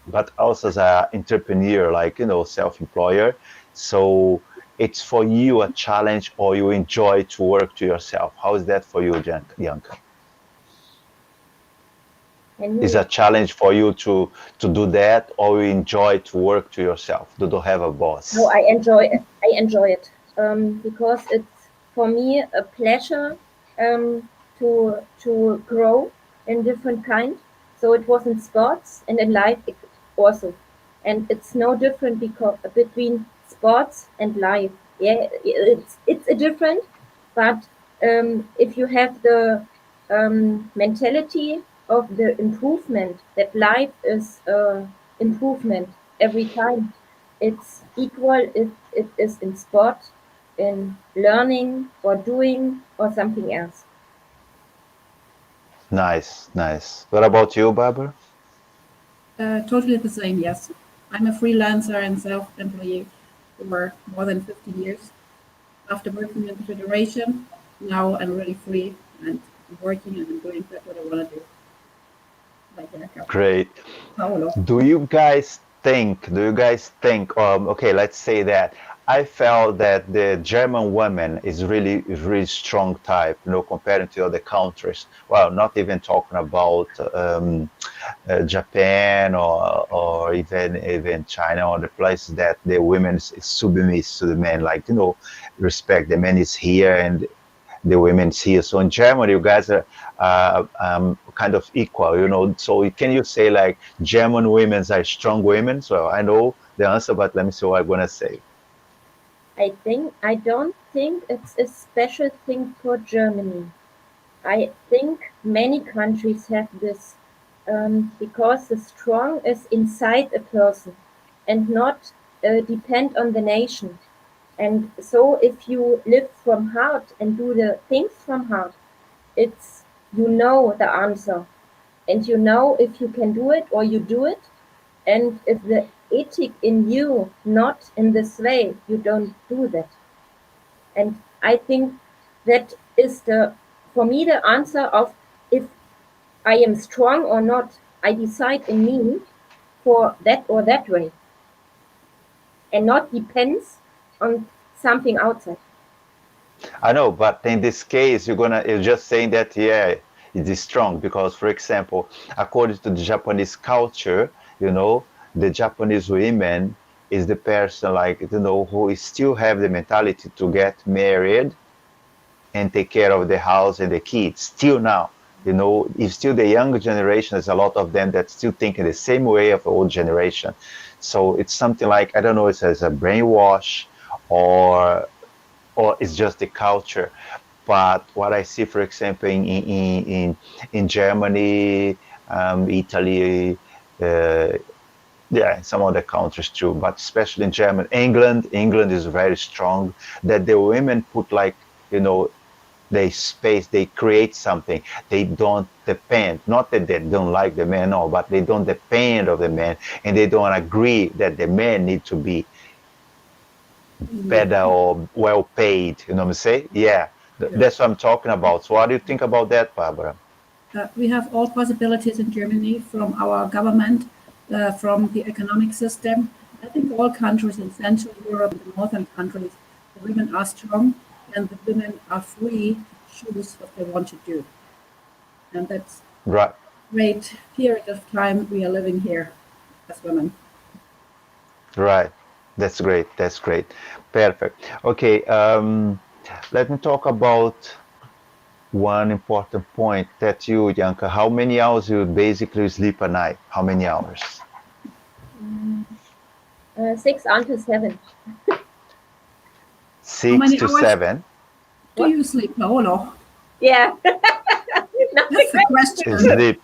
but also as an entrepreneur, like, self-employer. So it's for you a challenge, or you enjoy to work to yourself. How is that for you, Janka? And Is you, a challenge for you to do that, or you enjoy to work to yourself? Do you have a no, boss? I enjoy it. I enjoy it because it's for me a pleasure to grow in different kind. So it was in sports and in life also, and it's no different because between sports and life. Yeah, it's a different, but if you have the mentality of the improvement, that life is improvement every time, it's equal if it is in sport, in learning or doing or something else. Nice, nice. What about you, Barbara? Totally the same, yes. I'm a freelancer and self-employed for more than 15 years. After working in the federation, now I'm really free and I'm working and I'm doing what I want to do. Like Janka. Great. Paolo. Do you guys think, okay, let's say that I felt that the German woman is really strong type, compared to other countries. Well, not even talking about Japan, or even China, or the places that the women is submiss to the men, like, respect the man is here and the women's here. So in Germany, you guys are kind of equal, So can you say like German women are strong women? So I know the answer, but let me see what I'm gonna say. I don't think it's a special thing for Germany. I think many countries have this because the strong is inside a person and not depend on the nation. And so if you live from heart and do the things from heart, it's you know the answer. and you know if you can do it or you do it, and if the ethic in you not in this way, you don't do that. And I think that is for me, the answer of if I am strong or not. I decide in me for that or that way, and not depends on something outside. I know, but in this case, you're just saying that, yeah, it is strong because, for example, according to the Japanese culture, the Japanese women is the person like, who is still have the mentality to get married and take care of the house and the kids still now. If still the younger generation, there's a lot of them that still think in the same way of the old generation. So it's something like, I don't know, it's as a brainwash or it's just the culture. But what I see, for example, in Germany, Italy, yeah, some other countries too, but especially in Germany, England is very strong. That the women put like, they space, they create something. They don't depend. Not that they don't like the man, no, but they don't depend of the man, and they don't agree that the man need to be better or well paid. You know what I'm saying? Yeah, that's what I'm talking about. So what do you think about that, Barbara? We have all possibilities in Germany from our government, from the economic system. I think all countries in Central Europe and the northern countries, the women are strong and the women are free to choose what they want to do. And that's right. Great period of time we are living here as women. Right. That's great. That's great. Perfect. Okay. Let me talk about one important point that you, Janka, how many hours you basically sleep a night? How many hours? 6 until 7. 6 to 7. Do you sleep, Paolo? Yeah. That's the question. Sleep.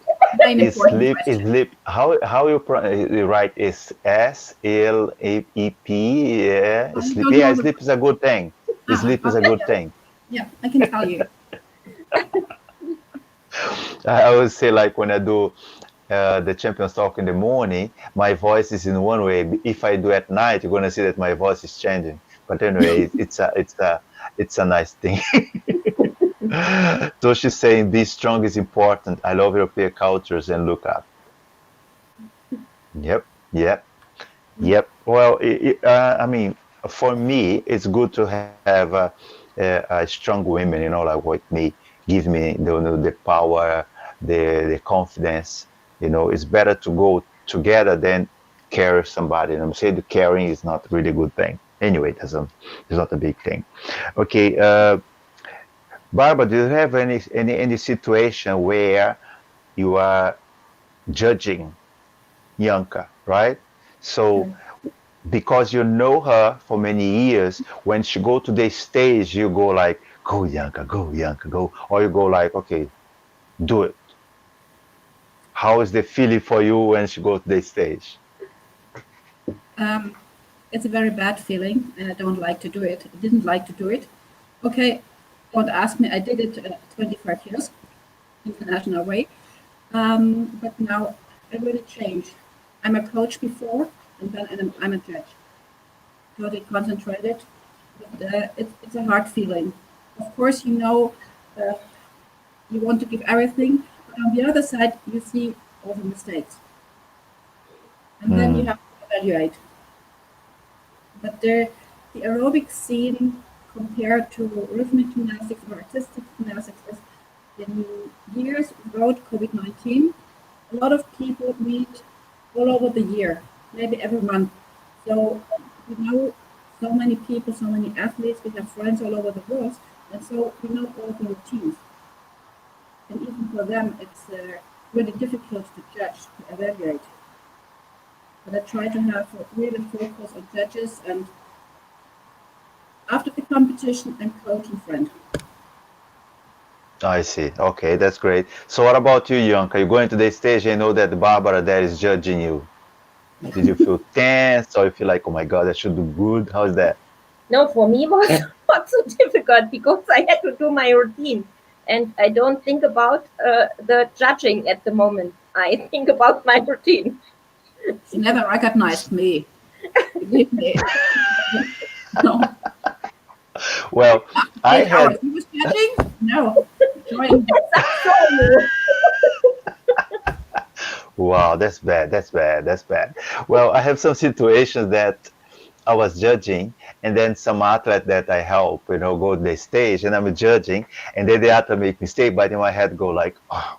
Sleep. How you write is S-L-E-P? Yeah. Sleep. Yeah, sleep is a good thing. Sleep is a good thing. Yeah, I can tell you. I always say, like, when I do the Championstalk in the morning, my voice is in one way. If I do at night, you're gonna see that my voice is changing. But anyway, it's a nice thing. So she's saying, be strong is important. I love European cultures and look up. Yep. Well, I mean, for me, it's good to have a strong women, like with me, give me the power, the confidence. It's better to go together than carry somebody. And I'm saying the carrying is not really a good thing. Anyway, it's not a big thing. Okay, Barbara, do you have any situation where you are judging Janka, right? So because you know her for many years, when she go to the stage, you go like, go Janka, go, or you go like, okay, do it. How is the feeling for you when she goes to the stage? It's a very bad feeling, and I don't like to do it. I didn't like to do it. Okay, don't ask me. I did it 25 years, international way. But now I really changed. I'm a coach before, and then I'm a judge. Totally concentrated. But, it's a hard feeling. Of course, you want to give everything, but on the other side, you see all the mistakes. And then you have to evaluate. But the aerobic scene compared to rhythmic gymnastics or artistic gymnastics is in years without COVID-19, a lot of people meet all over the year, maybe every month. So we know so many people, so many athletes, we have friends all over the world, and so we know all the routines. And even for them, it's really difficult to judge, to evaluate. But I try to have a really focus on judges, and after the competition, I'm coach and friend. I see. Okay, that's great. So what about you, Janka? You go into the stage and know that Barbara there is judging you. Did you feel tense, or you feel like, oh my God, I should do good? How's that? No, for me it was not so difficult because I had to do my routine. and I don't think about the judging at the moment. I think about my routine. She never recognized me. Believe me. No. Well, I had. He was judging? No. Enjoying. Wow, that's bad. That's bad. That's bad. Well, I have some situations that I was judging, and then some athlete that I help, go to the stage, and I'm judging, and then the athlete make mistake, but in my head go like, oh,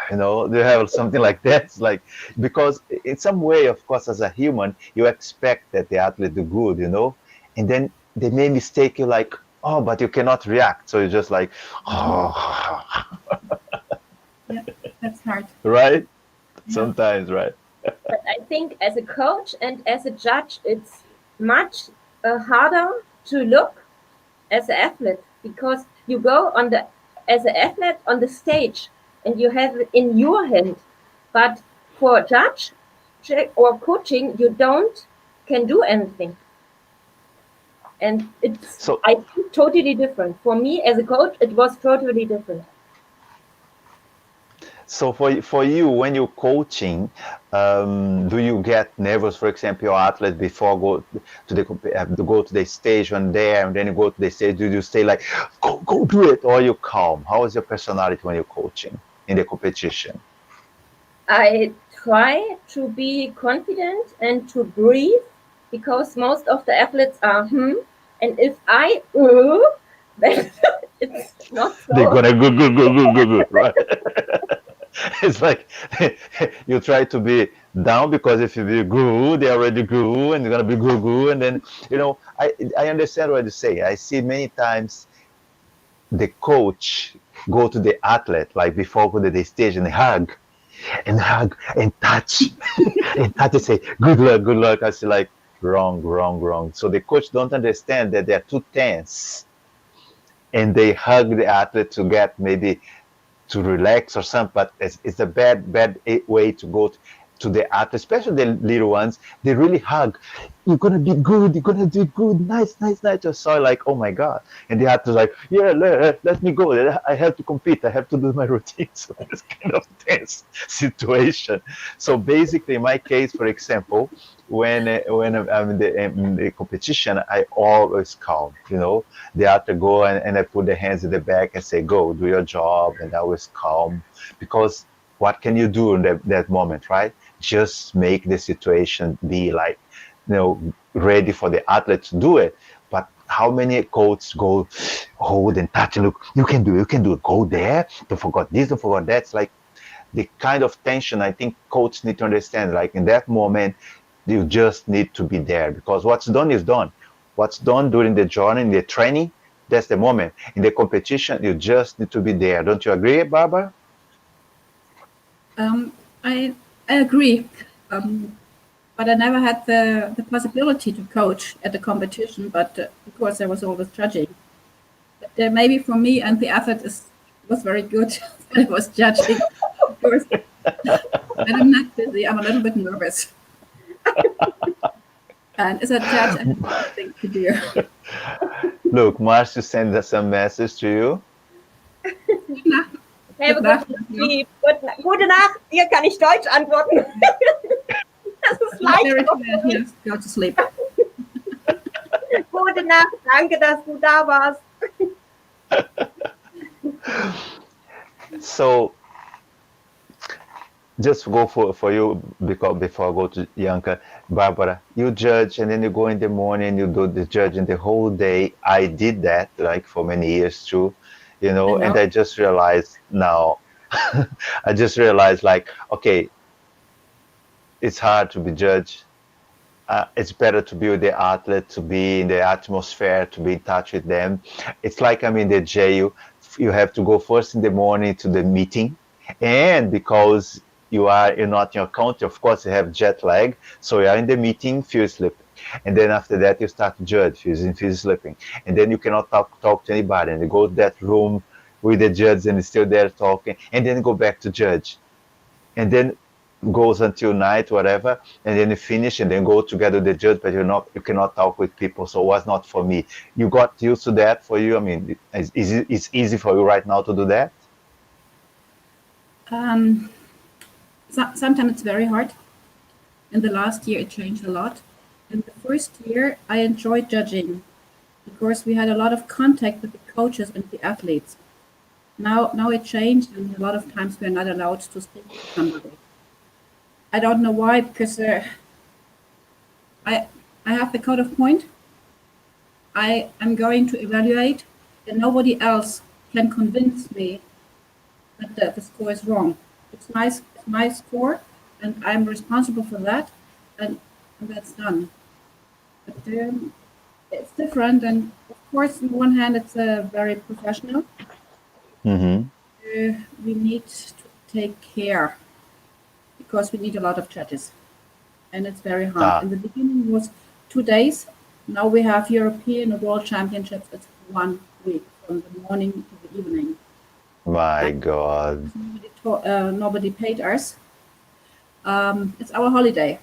do you have something like that? It's like, because in some way, of course, as a human, you expect that the athlete do good, and then they may mistake you like, oh, but you cannot react, so you're just like, oh. Yeah, that's hard. Right? Yeah. Sometimes, right? But I think as a coach and as a judge, it's much harder to look as an athlete, because you go as an athlete on the stage and you have it in your hand. But for judge or coaching, you can do anything. And it's, I think, totally different. For me as a coach, it was totally different. So for you, when you're coaching, do you get nervous? For example, your athlete before go to the stage one there, and then you go to the stage. Do you stay like, go do it, or you calm? How is your personality when you're coaching in the competition? I try to be confident and to breathe, because most of the athletes are and if I then it's not so. They're gonna go, right? It's like you try to be down, because if you be goo, they already goo, and you're gonna be goo, and then I understand what you say. I see many times the coach go to the athlete like before go to the stage and hug and touch and touch and say good luck. I say like wrong. So the coach don't understand that they're too tense, and they hug the athlete to get maybe to relax or something, but it's a bad way to go to the athlete, especially the little ones. They really hug. You're gonna be good. You're gonna do good. Nice. I saw like, oh my god, and the athlete's like, yeah, let me go. I have to compete. I have to do my routine. So it's kind of tense situation. So basically, in my case, for example, when I'm in the competition, I always calm. The athlete go and I put the hands in the back and say, go, do your job, and I always calm, because what can you do in that moment, right? Just make the situation be like, ready for the athlete to do it. But how many coaches go hold and touch and look, you can do it, go there, don't forget this, don't forget that. It's like the kind of tension I think coaches need to understand, like in that moment, you just need to be there, because what's done is done. What's done during the journey, in the training, that's the moment. In the competition, you just need to be there. Don't you agree, Barbara? I agree, but I never had the possibility to coach at the competition. But of course, there was always judging. But maybe for me, and the athlete was very good. I was judging, of course. When I'm not busy, I'm a little bit nervous. And as a judge, I have nothing to do. Look, Marcia sent us some message to you. Gute Nacht, dir kann ich Deutsch antworten. Das ist leicht. Yes, go to sleep. Gute Nacht, danke, dass du da warst. So, just go for you, because before I go to Janka, Barbara, you judge and then you go in the morning, you do the judging the whole day. I did that like for many years too, and I just realized now, like, okay, it's hard to be judged. It's better to be with the athlete, to be in the atmosphere, to be in touch with them. It's like I'm in the jail. You have to go first in the morning to the meeting, and because you're not in your country, of course you have jet lag, so you're in the meeting, feel sleeping, and then after that you start to judge, feel sleeping, and then you cannot talk to anybody, and you go to that room with the judge and you're still there talking, and then go back to judge, and then goes until night, whatever, and then you finish and then go together with the judge, but you cannot talk with people. So it was not for me. You got used to that for you? I mean, it's easy for you right now to do that? Sometimes it's very hard. In the last year, it changed a lot. In the first year, I enjoyed judging because we had a lot of contact with the coaches and the athletes. Now it changed, and a lot of times we're not allowed to speak to somebody. I don't know why, because I have the code of point. I am going to evaluate, and nobody else can convince me that the score is wrong. It's my score, and I'm responsible for that, and that's done. But it's different, and of course, on one hand, it's very professional. Mm-hmm. We need to take care because we need a lot of judges, and it's very hard. In the beginning, it was 2 days. Now we have European and World Championships. It's 1 week from the morning to the evening. My God. Nobody paid us. It's our holiday.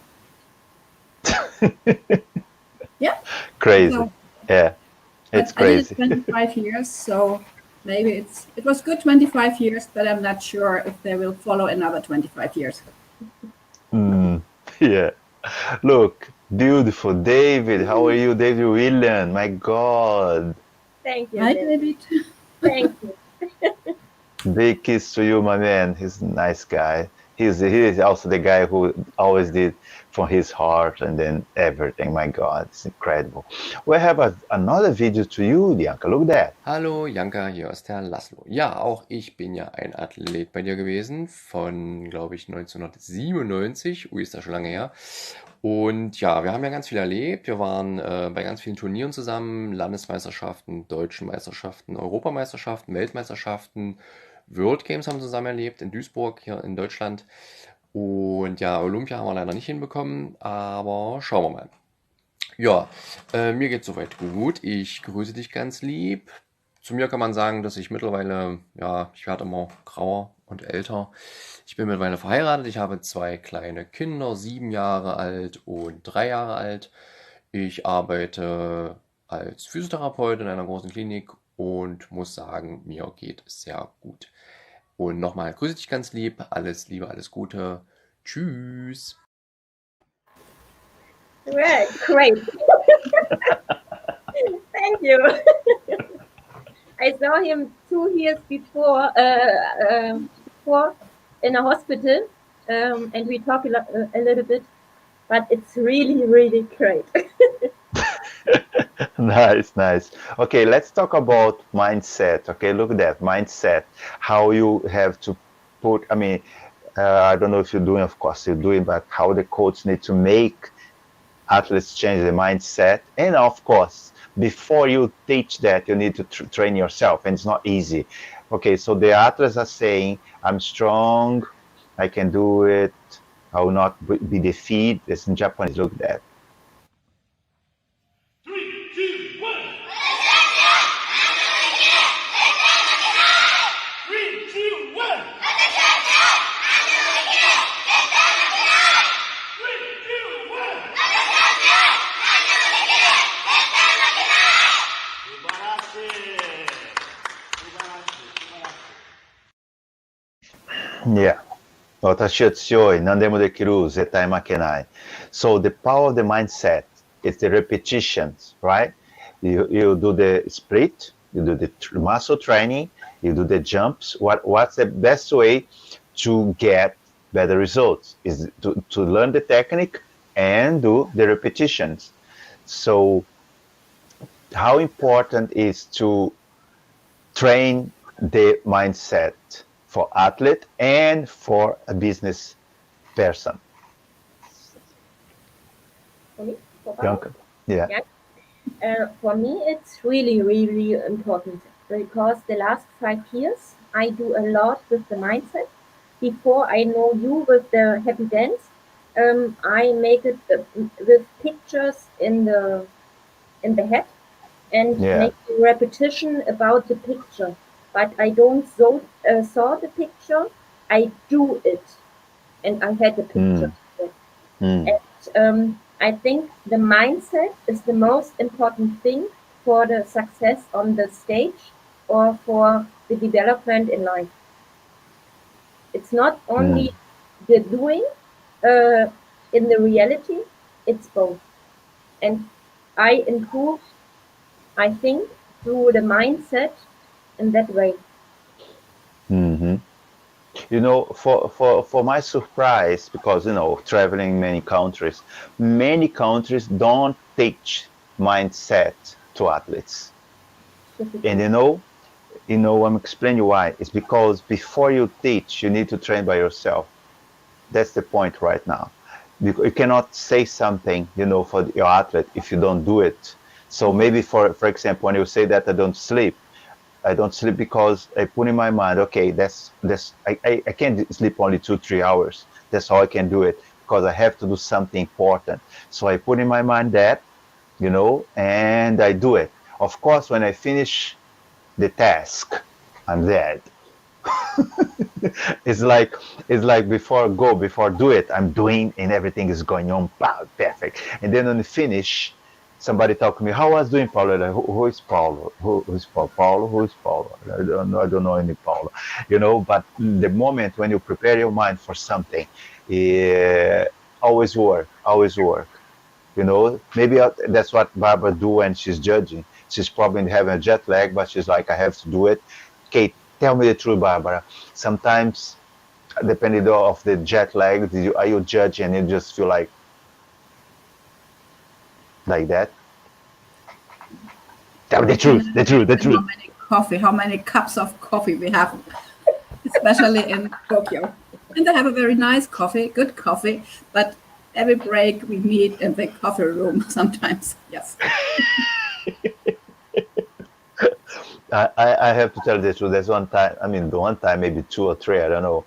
Yeah. Crazy. So, yeah. It's crazy. I did it 25 years, so maybe it was good 25 years, but I'm not sure if they will follow another 25 years. Yeah. Look, beautiful. David, how are you? David William, my God. Thank you. Hi, David. Thank you. Big kiss to you, my man. He's a nice guy. He is also the guy who always did from his heart and then everything. My God, it's incredible. We have another video to you, Janka. Look at that. Hallo, Janka, hier ist der Laszlo. Ja, auch ich bin ja ein Athlet bei dir gewesen, von, glaube ich, 1997. Ui, ist das schon lange her. Und ja, wir haben ja ganz viel erlebt. Wir waren bei ganz vielen Turnieren zusammen, Landesmeisterschaften, deutschen Meisterschaften, Europameisterschaften, Weltmeisterschaften, World Games haben wir zusammen erlebt in Duisburg, hier in Deutschland. Und ja, Olympia haben wir leider nicht hinbekommen, aber schauen wir mal. Ja, mir geht's soweit gut. Ich grüße dich ganz lieb. Zu mir kann man sagen, dass ich mittlerweile, ja, ich werde immer grauer und älter. Ich bin mittlerweile verheiratet. Ich habe 2 kleine Kinder, 7 Jahre alt und 3 Jahre alt. Ich arbeite als Physiotherapeut in einer großen Klinik und muss sagen, mir geht es sehr gut. Und nochmal grüße dich ganz lieb. Alles Liebe, alles Gute. Tschüss. Right, great. Thank you. I saw him 2 years before in a hospital, and we talked a little bit, but it's really, really great. Nice. Okay, let's talk about mindset. Okay, look at that mindset. How you have to put. I mean, I don't know if you're doing. Of course, you're doing, but how the coach need to make athletes change the mindset. And of course, before you teach that, you need to train yourself, and it's not easy. Okay, so the athletes are saying, "I'm strong. I can do it. I will not be defeated." It's in Japanese. Look at that. 3, 2, 1. 3, 2, 1. Yeah. 私は強い。何でもできる。絶対負けない。So the power of the mindset is the repetitions, right? You do the split, you do the muscle training, you do the jumps. What's the best way to get better results is to learn the technique and do the repetitions. So how important is to train the mindset for athlete and for a business person? For me? Janka? Yeah. For me, it's really, really important because the last 5 years, I do a lot with the mindset. Before I know you with the happy dance, I make it with pictures in the head and make a repetition about the picture. But I don't saw the picture, I do it. and I had a picture of it. And I think the mindset is the most important thing for the success on the stage or for the development in life. It's not only the doing in the reality, it's both. And I improve, I think, through the mindset in that way. Mm-hmm. For my surprise, because traveling many countries don't teach mindset to athletes. And I'm explaining why. It's because before you teach, you need to train by yourself. That's the point right now. You cannot say something, for your athlete if you don't do it. So maybe for example, when you say that I don't sleep because I put in my mind, okay, I can't sleep only 2-3 hours. That's how I can do it, because I have to do something important. So I put in my mind that, and I do it. Of course, when I finish the task, I'm dead. It's like before do it, I'm doing and everything is going on perfect. And then when you finish, somebody talk to me, how was doing, Paulo? Like, who is Paulo? Who is Paulo? Paulo? Who is Paulo? I don't know any Paulo. But the moment when you prepare your mind for something, always work. Maybe that's what Barbara do when she's judging. She's probably having a jet lag, but she's like, I have to do it. Okay, tell me the truth, Barbara. Sometimes, depending on the jet lag, are you judging and you just feel like that? Tell me the truth. How many cups of coffee we have, especially in Tokyo. And they have a very nice coffee, good coffee, but every break we meet in the coffee room sometimes. Yes. I have to tell the truth. There's one time, maybe 2 or 3, I don't know.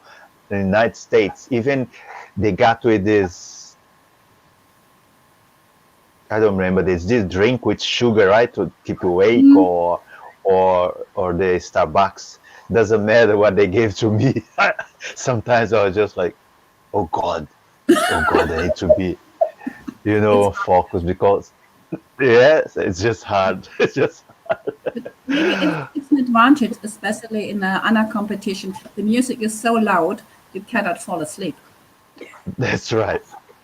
In the United States, even they got with this, I don't remember, there's this drink with sugar, right, to keep you awake, or the Starbucks. Doesn't matter what they gave to me. Sometimes I was just like, oh God, I need to be, focused, because yes, it's just hard. It's just Maybe it's an advantage, especially in an competition. The music is so loud, you cannot fall asleep. That's right.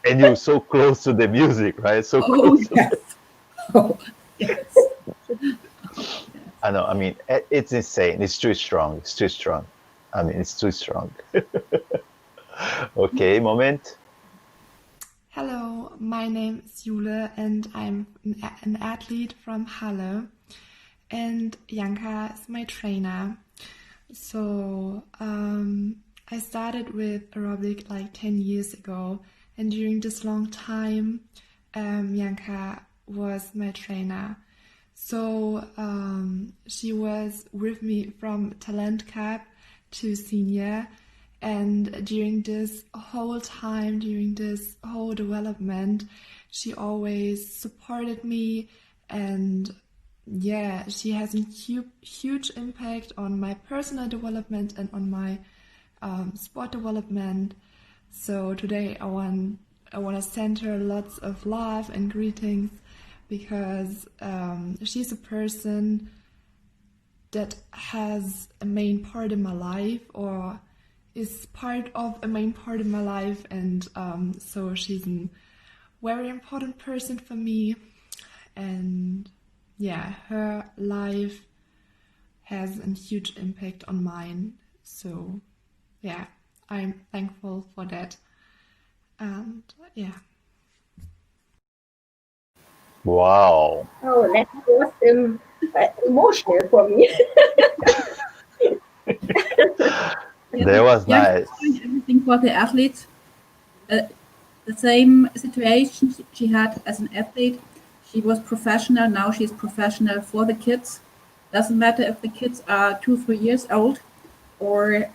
And you're so close to the music, right? So Oh, close. yes. Oh, yes. I know. I mean, it's insane. It's too strong. It's too strong. It's too strong. Okay, moment. Hello, my name is Jule and I'm an athlete from Halle, and Janka is my trainer. So I started with aerobic like 10 years ago, and during this long time Janka was my trainer. So she was with me from Talent Cup to senior, and during this whole time, during this whole development, she always supported me, and yeah, she has a huge impact on my personal development and on my sport development. So today I want to send her lots of love and greetings, because she's a person that has a main part in my life, or is part of a main part in my life, and so she's a very important person for me, and yeah, her life has a huge impact on mine. So yeah, I'm thankful for that, and yeah. Wow. Oh, that was emotional for me. That was nice. Everything for the athletes. The same situation she had as an athlete. She was professional. Now she's professional for the kids. Doesn't matter if the kids are 2-3 years old, or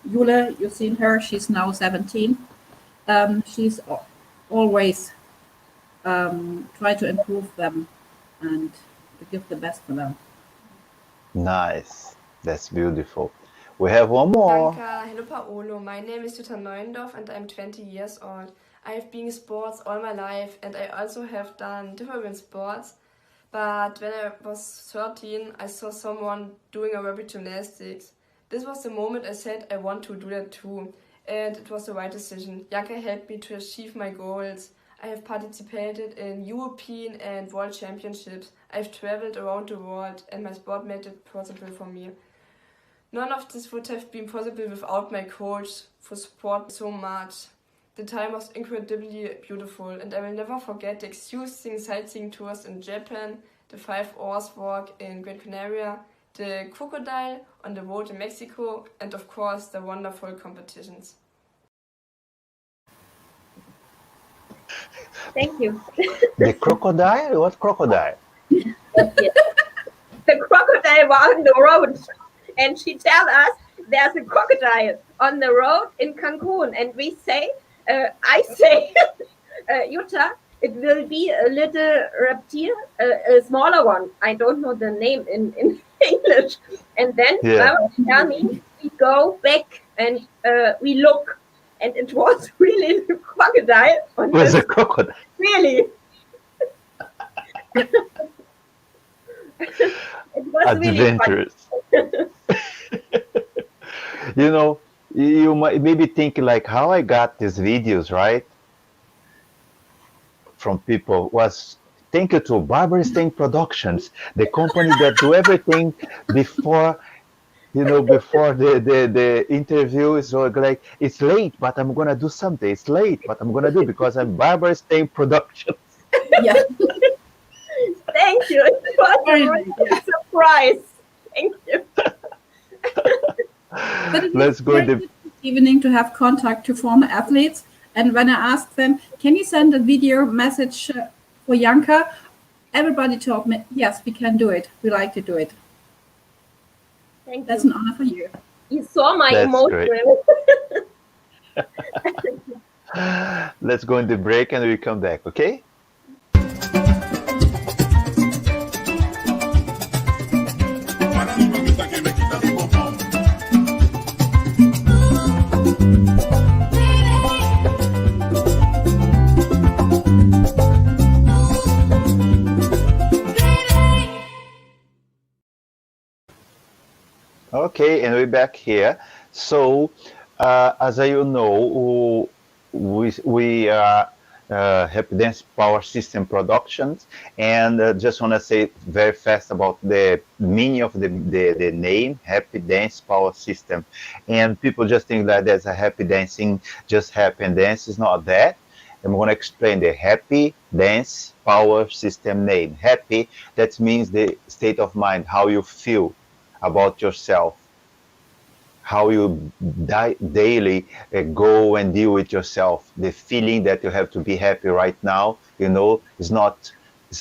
Jule, you've seen her. She's now 17. She's always try to improve them and to give the best for them. Nice. That's beautiful. We have one more. Janka, hello Paolo. My name is Jutta Neuendorf and I'm 20 years old. I have been in sports all my life and I also have done different sports. But when I was 13, I saw someone doing aerobic gymnastics. This was the moment I said I want to do that too. And it was the right decision. Janka helped me to achieve my goals. I have participated in European and World Championships. I've traveled around the world and my sport made it possible for me. None of this would have been possible without my coach who supported so much. The time was incredibly beautiful and I will never forget the exhausting sightseeing tours in Japan, the 5 hours walk in Great Canaria, the crocodile on the road in Mexico, and of course the wonderful competitions. Thank you. The crocodile? What crocodile? The crocodile was on the road, and she tell us there's a crocodile on the road in Cancun, and we say, I say, Jutta, it will be a little reptile, a smaller one. I don't know the name in English. And then Mama tell me we go back and we look, and it was really a crocodile. It was a crocodile. Really. It was adventurous. Really You know, you might maybe think like how I got these videos, right? From people was thank you to Barbara Stein Productions, the company that do everything before, you know, before the interview is like, it's late, but I'm gonna do something. It's late, but I'm gonna do because I'm Barbara Stein Productions. Yeah. Thank you. It was a really surprise. Thank you. But it Let's was go very in the good this evening to have contact to former athletes. And when I asked them, can you send a video message for Janka? Everybody told me, yes, we can do it. We like to do it. Thank That's you. an honor for you. You saw my That's emotion. Let's go in the break and we come back, okay? Okay, and we're back here. So, as you know, we are Happy Dance Power System Productions, and just want to say very fast about the meaning of the name Happy Dance Power System. And people just think that there's a happy dancing, just happy and dance. It's not that. I'm going to explain the Happy Dance Power System name. Happy, that means the state of mind, how you feel about yourself, how you daily go and deal with yourself, the feeling that you have to be happy right now. You know, it's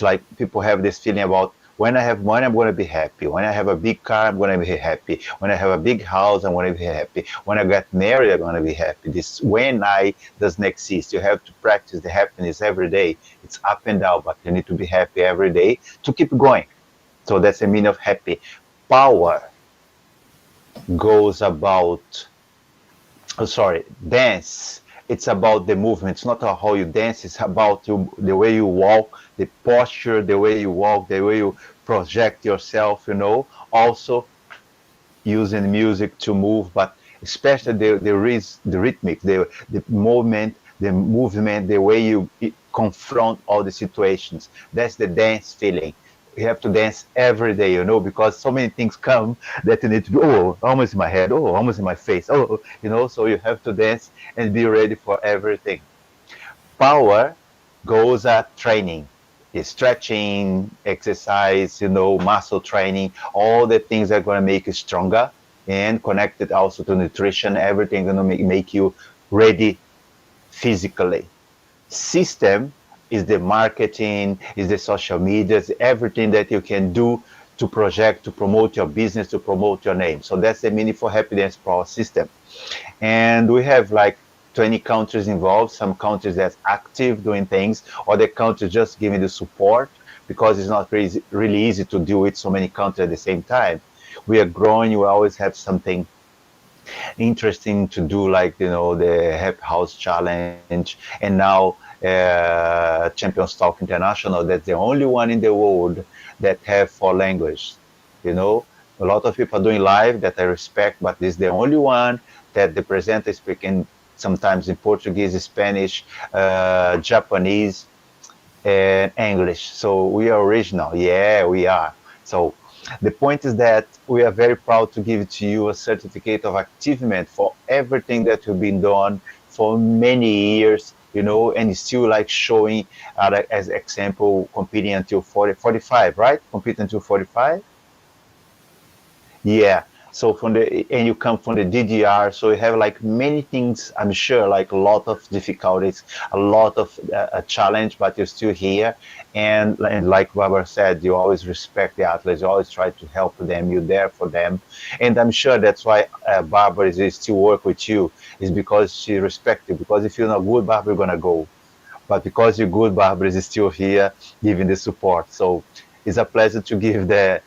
like people have this feeling about when I have money, I'm going to be happy. When I have a big car, I'm going to be happy. When I have a big house, I'm going to be happy. When I get married, I'm going to be happy. This when I doesn't exist. You have to practice the happiness every day. It's up and down, but you need to be happy every day to keep going. So that's the meaning of happy. Power goes about, dance. It's about the movement. It's not how you dance. It's about the way you walk, the posture, the way you walk, the way you project yourself, you know. Also using music to move, but especially the rhythmic, the movement, the way you confront all the situations. That's the dance feeling. You have to dance every day, you know, because so many things come that you need to do. Oh, almost in my head. Oh, almost in my face. Oh, you know, so you have to dance and be ready for everything. Power goes at training, stretching, exercise, you know, muscle training, all the things that are going to make you stronger and connected also to nutrition. Everything going to make you ready physically. System is the marketing, is the social media, is everything that you can do to project, to promote your business, to promote your name. So that's the meaning for Happy Dance Power System. And we have like 20 countries involved, some countries that's active doing things, other countries just giving the support because it's not really easy to deal with so many countries at the same time. We are growing, we always have something interesting to do, like, the Happy House Challenge, and now Championstalk International. That's the only one in the world that have 4 languages. A lot of people are doing live that I respect, but this is the only one that the presenter is speaking sometimes in Portuguese, Spanish, Japanese, and English. So we are original. Yeah, we are. So the point is that we are very proud to give to you a certificate of achievement for everything that you've been done for many years, and still like showing as example, competing until 45, right? Competing until 45. Yeah. So and you come from the DDR, so you have like many things, I'm sure, like a lot of difficulties, a lot of a challenge, but you're still here. And like Barbara said, you always respect the athletes, you always try to help them, you're there for them. And I'm sure that's why Barbara is still work with you, is because she respects you. Because if you're not good, Barbara, you're gonna go. But because you're good, Barbara is still here giving the support. So it's a pleasure to give the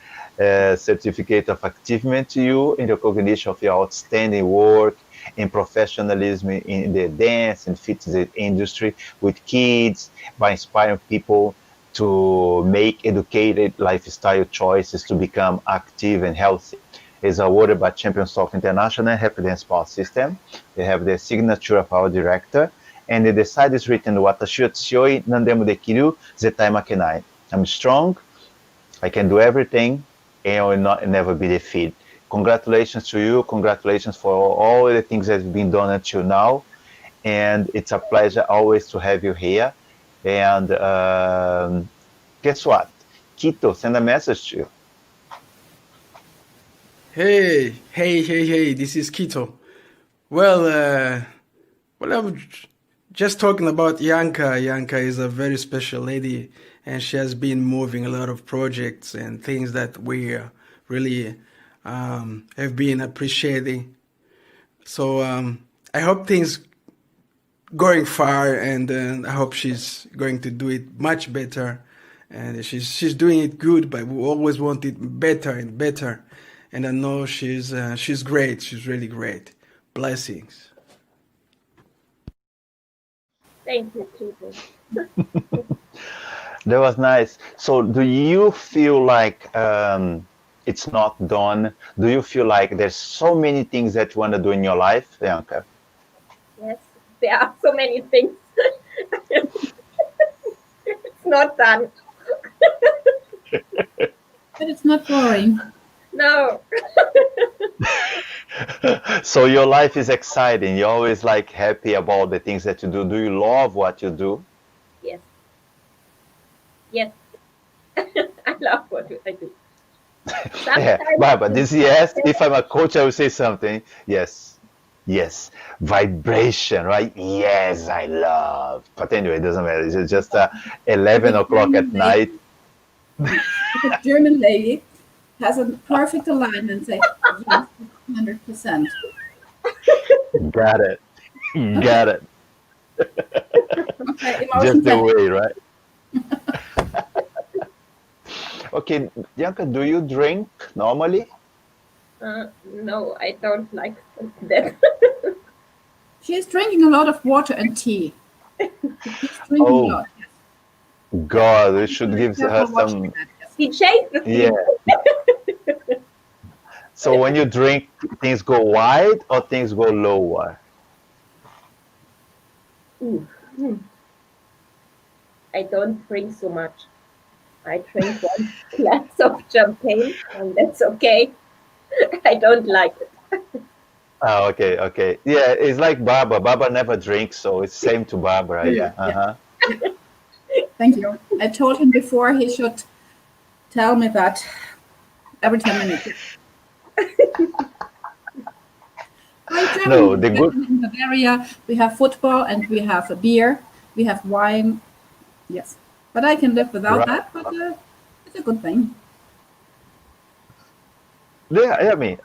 certificate of achievement to you in recognition of your outstanding work and professionalism in the dance and fitness industry with kids, by inspiring people to make educated lifestyle choices to become active and healthy. Is awarded by Championstalk International Happy Dance Sport System. They have the signature of our director, and the side is written, "Watashi wa tsuioi, nandemo dekiru, zetai makenai." I'm strong, I can do everything, and I will never be defeated. Congratulations to you. Congratulations for all the things that have been done until now. And it's a pleasure always to have you here. And guess what? Quito, send a message to you. Hey, this is Quito. Well, I'm just talking about Janka. Janka is a very special lady, and she has been moving a lot of projects and things that we really have been appreciating. So I hope things going far, and I hope she's going to do it much better. And she's doing it good, but we always want it better and better. And I know she's great. She's really great. Blessings. Thank you, Tito. That was nice. So do you feel like it's not done? Do you feel like there's so many things that you want to do in your life, Janka? Yes, there are so many things. It's not done. But it's not boring. No. So your life is exciting. You're always like happy about the things that you do. Do you love what you do? Yes. Yes. I love what I do. Yeah, but this yes, if I'm a coach, I will say something. Yes. Vibration, right? Yes, I love. But anyway, it doesn't matter. It's just 11 o'clock at night. The German lady has a perfect alignment, say yes, 100%. Got it. Okay, Just the way, right? Okay, Janka, do you drink normally? No, I don't like that. She's drinking a lot of water and tea. She's drinking a lot. Yes. God, we should give her some. He chases me. Yeah. So when you drink, things go wide or things go lower? I don't drink so much. I drink one glass of champagne, and that's okay. I don't like it. Oh, okay. Yeah, it's like Barbara. Barbara never drinks, so it's same to Barbara. Yeah. Thank you. I told him before he should tell me that every 10 minutes. No, the good. In Bavaria, we have football and we have a beer, we have wine. Yes, but I can live without that. But it's a good thing. Yeah. I mean,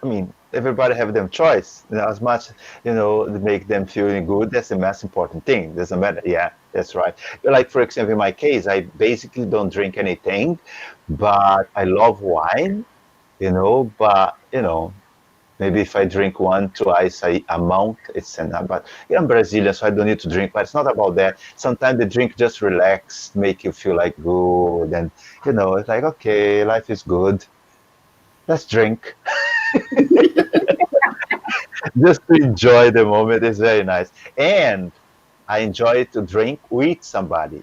everybody have them choice. As much to make them feeling good. That's the most important thing. Doesn't matter. Yeah, that's right. Like for example, in my case, I basically don't drink anything, but I love wine. But Maybe if I drink one, twice a month, it's enough. But I'm Brazilian, so I don't need to drink. But it's not about that. Sometimes the drink just relax, make you feel like good. And, it's like, okay, life is good. Let's drink. Just to enjoy the moment. It's very nice. And I enjoy to drink with somebody.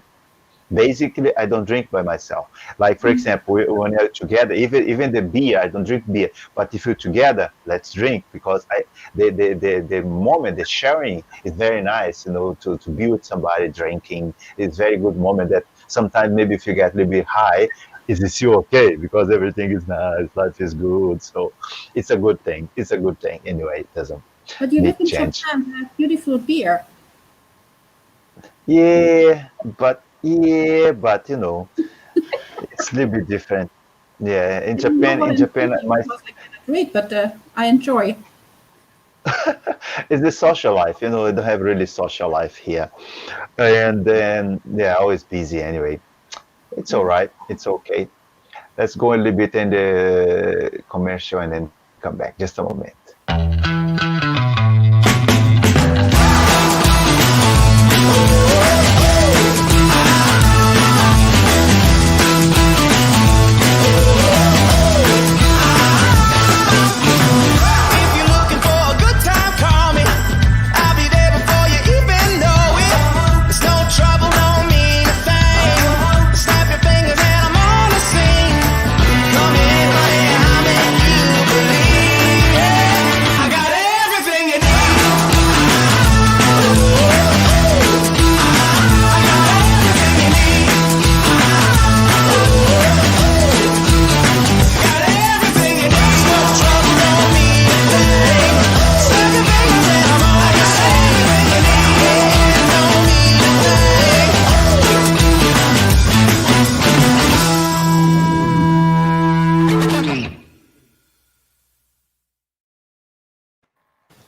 Basically, I don't drink by myself. Like, for example, when you're together, even the beer, I don't drink beer. But if you're together, let's drink, because the moment, the sharing is very nice, to be with somebody drinking. It's very good moment that sometimes maybe if you get a little bit high, is it still okay? Because everything is nice, life is good. So it's a good thing. It's a good thing. Anyway, it doesn't But you make live in change. Japan, you have beautiful beer. Yeah, but it's a little bit different. Yeah, in Japan, my Because I cannot read, but I enjoy. it's the social life. We don't have really social life here, and then always busy anyway. It's all right. It's okay. Let's go a little bit in the commercial and then come back. Just a moment.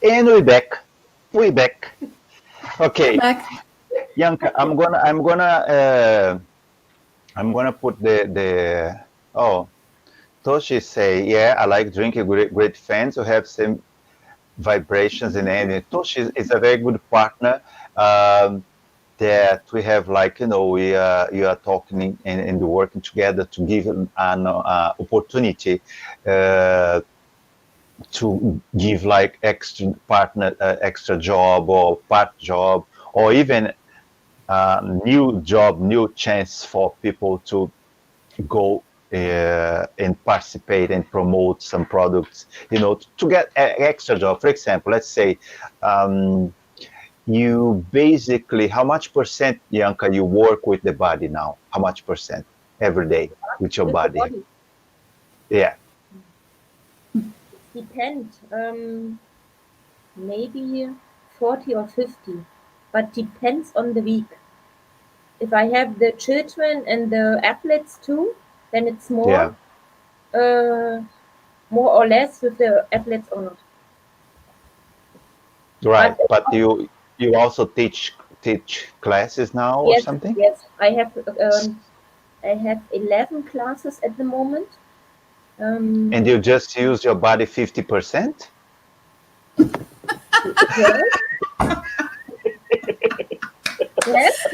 And we back. Okay, Janka, I'm gonna put the Toshi say, yeah, I like drinking great fans who have same vibrations and energy. Toshi is a very good partner that we have, like, we are talking and working together to give an opportunity to give like extra job or part job, or even new job, new chance for people to go and participate and promote some products, to get extra job. For example, let's say you basically, how much percent, Janka, you work with the body now? How much percent every day with your body? Yeah. Depends. Maybe 40 or 50, but depends on the week. If I have the children and the athletes too, then it's more, more or less with the athletes or not. Right, but you also teach classes now or something? Yes, I have 11 classes at the moment. And you just use your body 50%? Yes.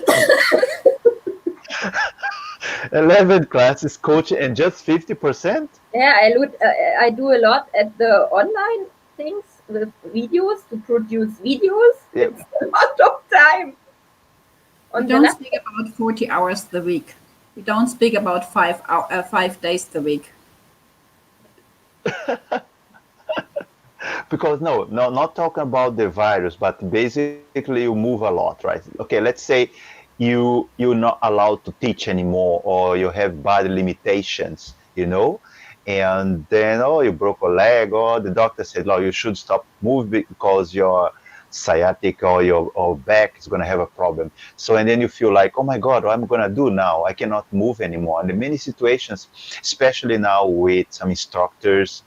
11 classes coaching and just 50%? Yeah, I do a lot at the online things with videos, to produce videos. Yep. It's a lot of time. We don't speak about 40 hours a week. We don't speak about 5 days a week. Because no, not talking about the virus, but basically you move a lot, right? Okay, let's say you're not allowed to teach anymore, or you have body limitations, and then you broke a leg, or the doctor said, you should stop moving because your sciatic or your back is going to have a problem. So, and then you feel like, oh my God, what am I going to do now? I cannot move anymore. And in many situations, especially now with some instructors,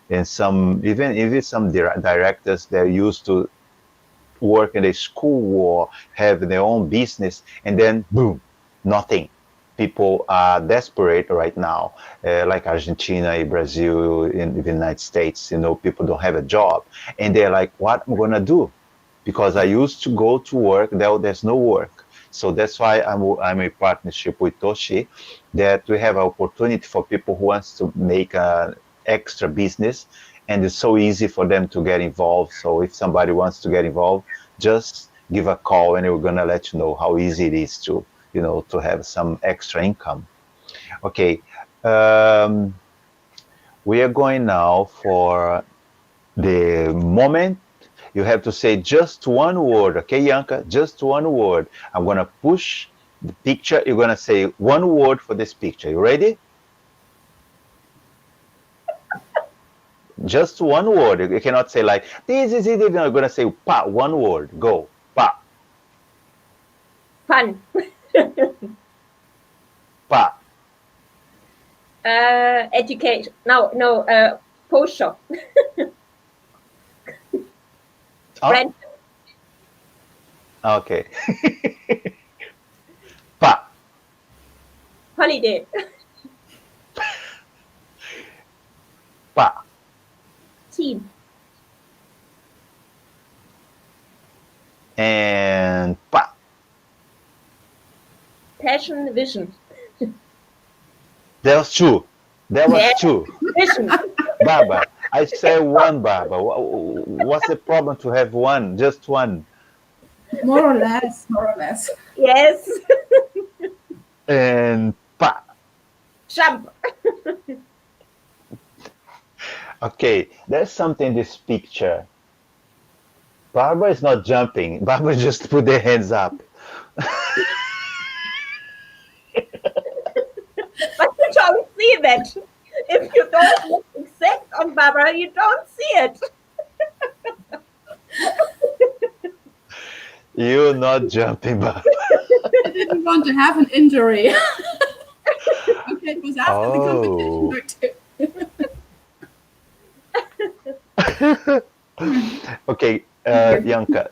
and some even some directors, they're used to work in a school or have their own business, and then boom, nothing. people are desperate right now, like Argentina, Brazil, in the United States. People don't have a job, and they're like, "What am I gonna do?" Because I used to go to work, there's no work. So that's why I'm in partnership with Toshi, that we have an opportunity for people who wants to make an extra business, and it's so easy for them to get involved. So if somebody wants to get involved, just give a call, and we're gonna let you know how easy it is to have some extra income. Okay, we are going now for the moment. You have to say just one word, okay, Janka? Just one word. I'm gonna push the picture. You're gonna say one word for this picture. You ready? Just one word. You cannot say like, this is it. You're gonna say pa, one word. Go. Pa. Fun. Pa. Education. No. Post shop. Friend. Okay. Pa. Holiday. Pa. Team. And pa. Passion, vision. There was two. There was two. Vision. Baba. I say one, Baba. What's the problem to have one? Just one. More or less. Yes. And pa. Jump. Okay, there's something in this picture. Barbara is not jumping. Barbara just put their hands up. But you don't see that. If you don't look exact on Barbara, you don't see it. You're not jumping, Barbara. I didn't want to have an injury. Okay, it was after the competition. Okay, Janka,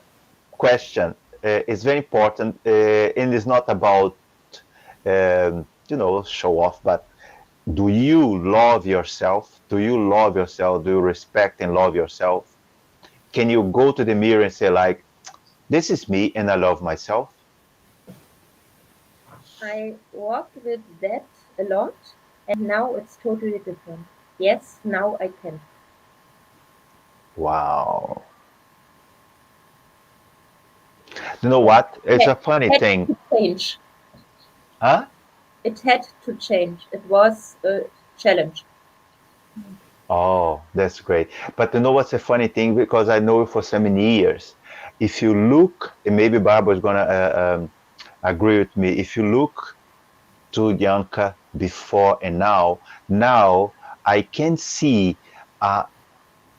question. It's very important, and it's not about, show off, but do you love yourself? Do you love yourself? Do you respect and love yourself? Can you go to the mirror and say like, this is me and I love myself? I worked with that a lot, and now it's totally different. Yes, now I can. Wow. You know what? It's a funny thing. To change. Huh? It had to change. It was a challenge. Oh, that's great. But you know what's a funny thing? Because I know you for so many years. If you look, and maybe Barbara is going to agree with me, if you look to Janka before and now I can see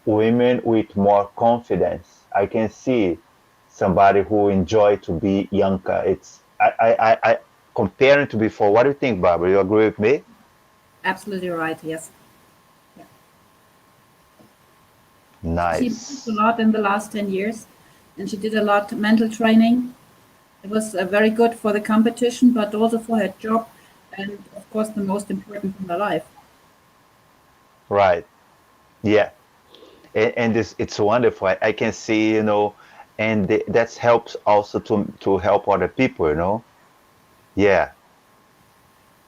women with more confidence. I can see somebody who enjoy to be Janka. It's I comparing to before. What do you think, Barbara? You agree with me? Absolutely right. Yes. Yeah. Nice. She improved a lot in the last 10 years, and she did a lot of mental training. It was very good for the competition, but also for her job, and of course, the most important in her life. Right. Yeah. And it's wonderful. I can see, and that helps also to help other people, Yeah.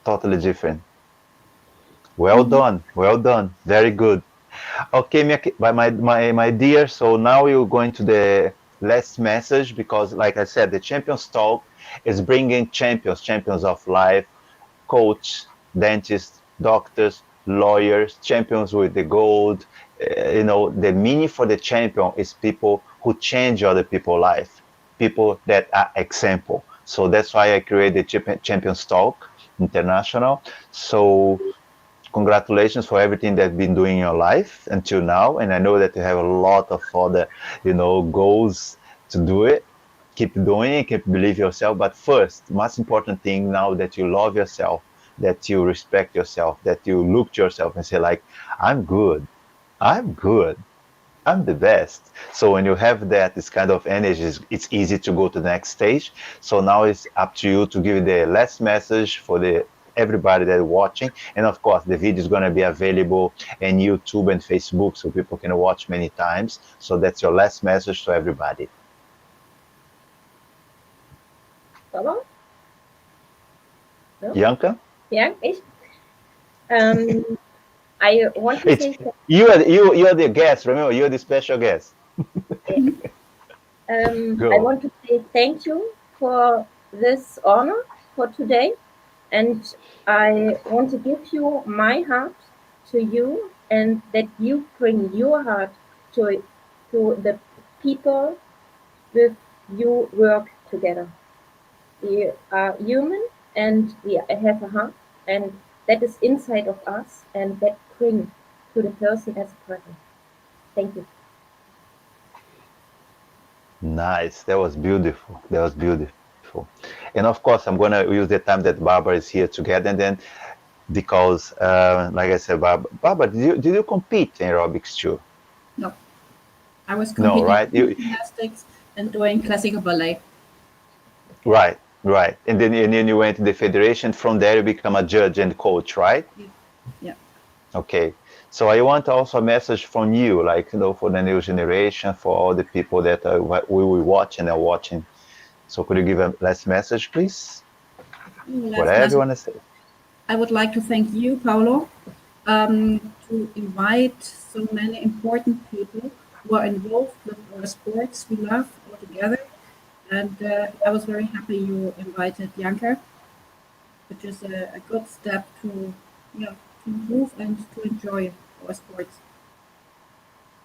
Totally different. Well done. Well done. Very good. Okay, my dear. So now we're going to the last message, because like I said, the Championstalk is bringing champions of life, coach, dentists, doctors, lawyers, champions with the gold. The meaning for the champion is people who change other people's life, people that are example. So that's why I created Championstalk International. So congratulations for everything that's been doing in your life until now. And I know that you have a lot of other, goals to do it. Keep doing it, keep believe yourself. But first, most important thing now that you love yourself, that you respect yourself, that you look to yourself and say like, I'm good. I'm good. I'm the best. So when you have that, this kind of energy, it's easy to go to the next stage. So now it's up to you to give the last message for everybody that is watching. And of course, the video is going to be available in YouTube and Facebook, so people can watch many times. So that's your last message to everybody. Baba? No? Janka? Yeah, ich. I want to say you are the guest. Remember, you're the special guest. I want to say thank you for this honor for today, and I want to give you my heart to you, and that you bring your heart to the people with you work together. We are human, and we have a heart, and that is inside of us, and that brings to the person as a person. Thank you. Nice. That was beautiful. That was beautiful. And of course, I'm going to use the time that Barbara is here together. And then, because, like I said, Barbara, did you compete in aerobics too? No. I was competing in gymnastics and doing classical ballet. Right. And then you went to the federation. From there, you become a judge and coach, right? Yeah. Okay. So I want also a message from you, like, for the new generation, for all the people that we will watch and are watching. So could you give a last message, please? Whatever you want to say. I would like to thank you, Paulo, to invite so many important people who are involved with our sports we love all together. And I was very happy you invited Janka, which is a good step to improve and to enjoy our sports.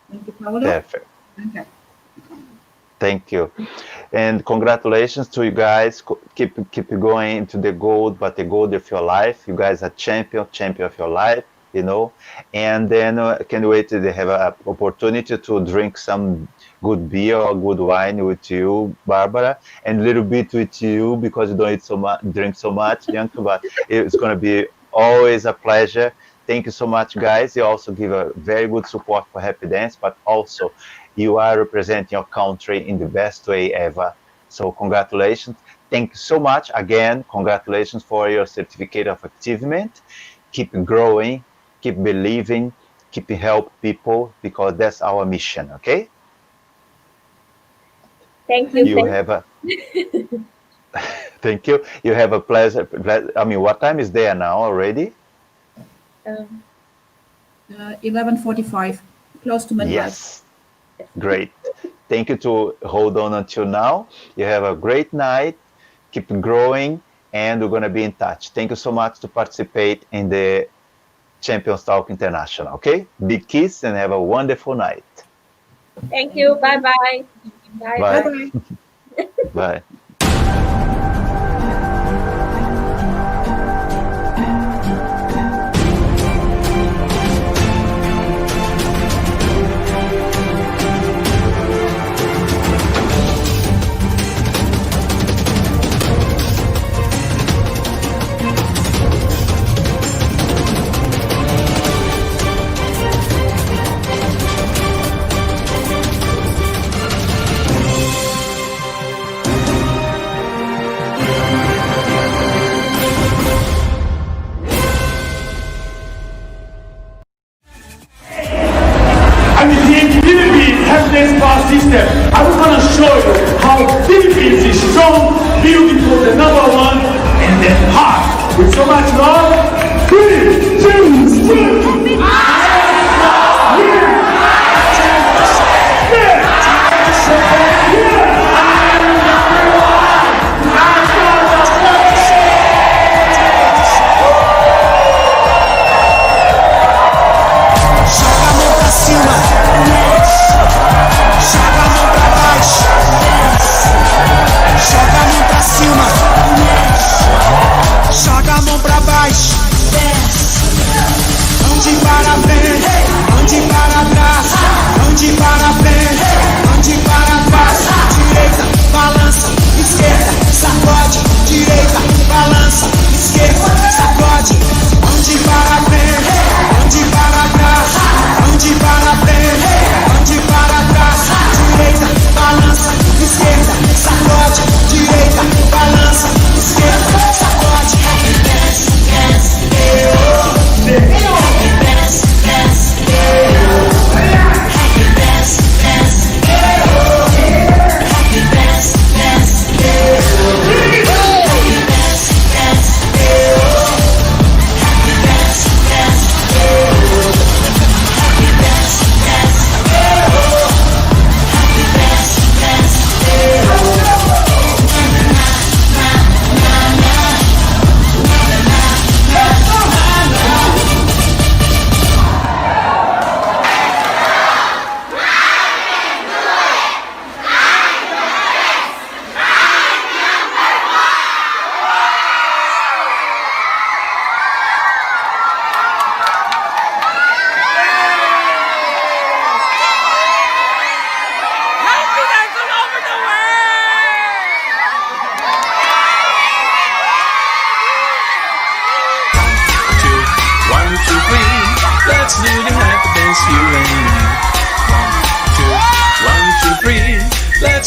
Thank you, Paulo. Perfect. Okay. Thank you. And congratulations to you guys. Keep going to the goal, but the goal of your life. You guys are champion of your life, And then I can't wait to have an opportunity to drink some good beer or good wine with you, Barbara, and a little bit with you because you don't drink so much, Janka, but it's going to be always a pleasure. Thank you so much, guys. You also give a very good support for Happy Dance, but also you are representing your country in the best way ever. So congratulations. Thank you so much. Again, congratulations for your certificate of achievement. Keep growing, keep believing, keep help people, because that's our mission, okay? Thank you. Thank you. You have a pleasure. I mean, what time is there now already? 11:45, close to midnight. Yes. Great. Thank you to hold on until now. You have a great night. Keep growing, and we're going to be in touch. Thank you so much to participate in the Championstalk International, okay? Big kiss and have a wonderful night. Thank you. Bye-bye. Bye. Bye. System. I was going to show you how Philippines is strong, beautiful, the number one, and then hot. With so much love, 3, 2, 1. Joga a mão pra baixo.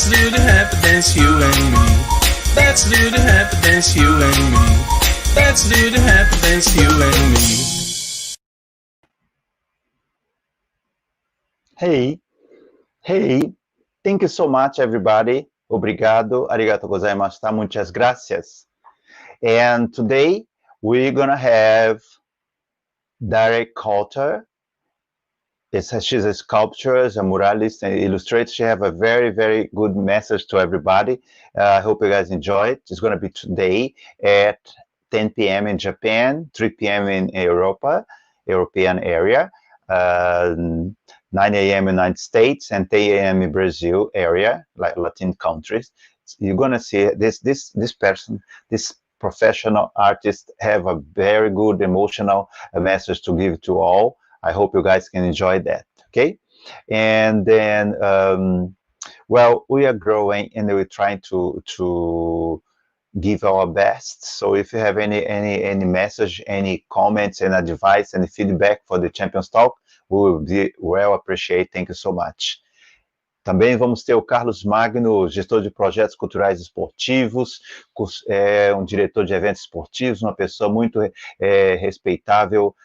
Let's do the happy dance, you and me. Let's do the happy dance, you and me. Let's do the happy dance, you and me. Hey, thank you so much, everybody. Obrigado, arigato gozaimashita, muchas gracias. And today, we're gonna have Direct Coulter. She's a sculptor, a muralist, and illustrator. She have a very, very good message to everybody. I hope you guys enjoy it. It's gonna be today at 10 p.m. in Japan, 3 p.m. in European area, 9 a.m. in United States, and 10 a.m. in Brazil area, like Latin countries. You're gonna see this person, this professional artist, have a very good emotional message to give to all. I hope you guys can enjoy that, okay? And then, well, we are growing and we're trying to give our best. So if you have any message, any comments, and advice, and feedback for the Championstalk, we will be well appreciate. Thank you so much. Também vamos ter o Carlos Magno, gestor de projetos culturais esportivos, um diretor de eventos esportivos, uma pessoa muito respeitável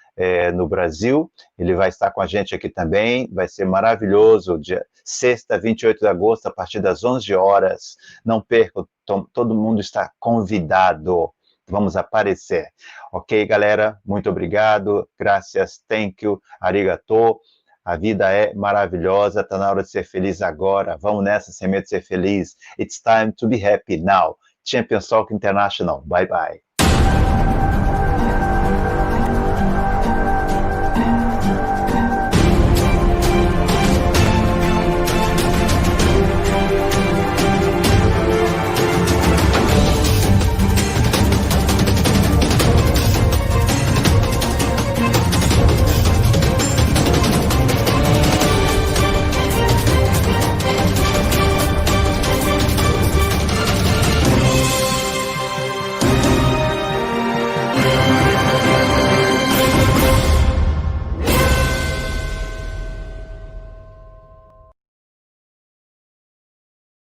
no Brasil. Ele vai estar com a gente aqui também, vai ser maravilhoso, dia sexta, 28 de agosto, a partir das 11 horas. Não percam, todo mundo está convidado. Vamos aparecer. Ok, galera? Muito obrigado. Graças, thank you, arigato. A vida é maravilhosa, tá na hora de ser feliz agora. Vamos nessa, sem medo de ser feliz. It's time to be happy now. Championstalk International. Bye, bye.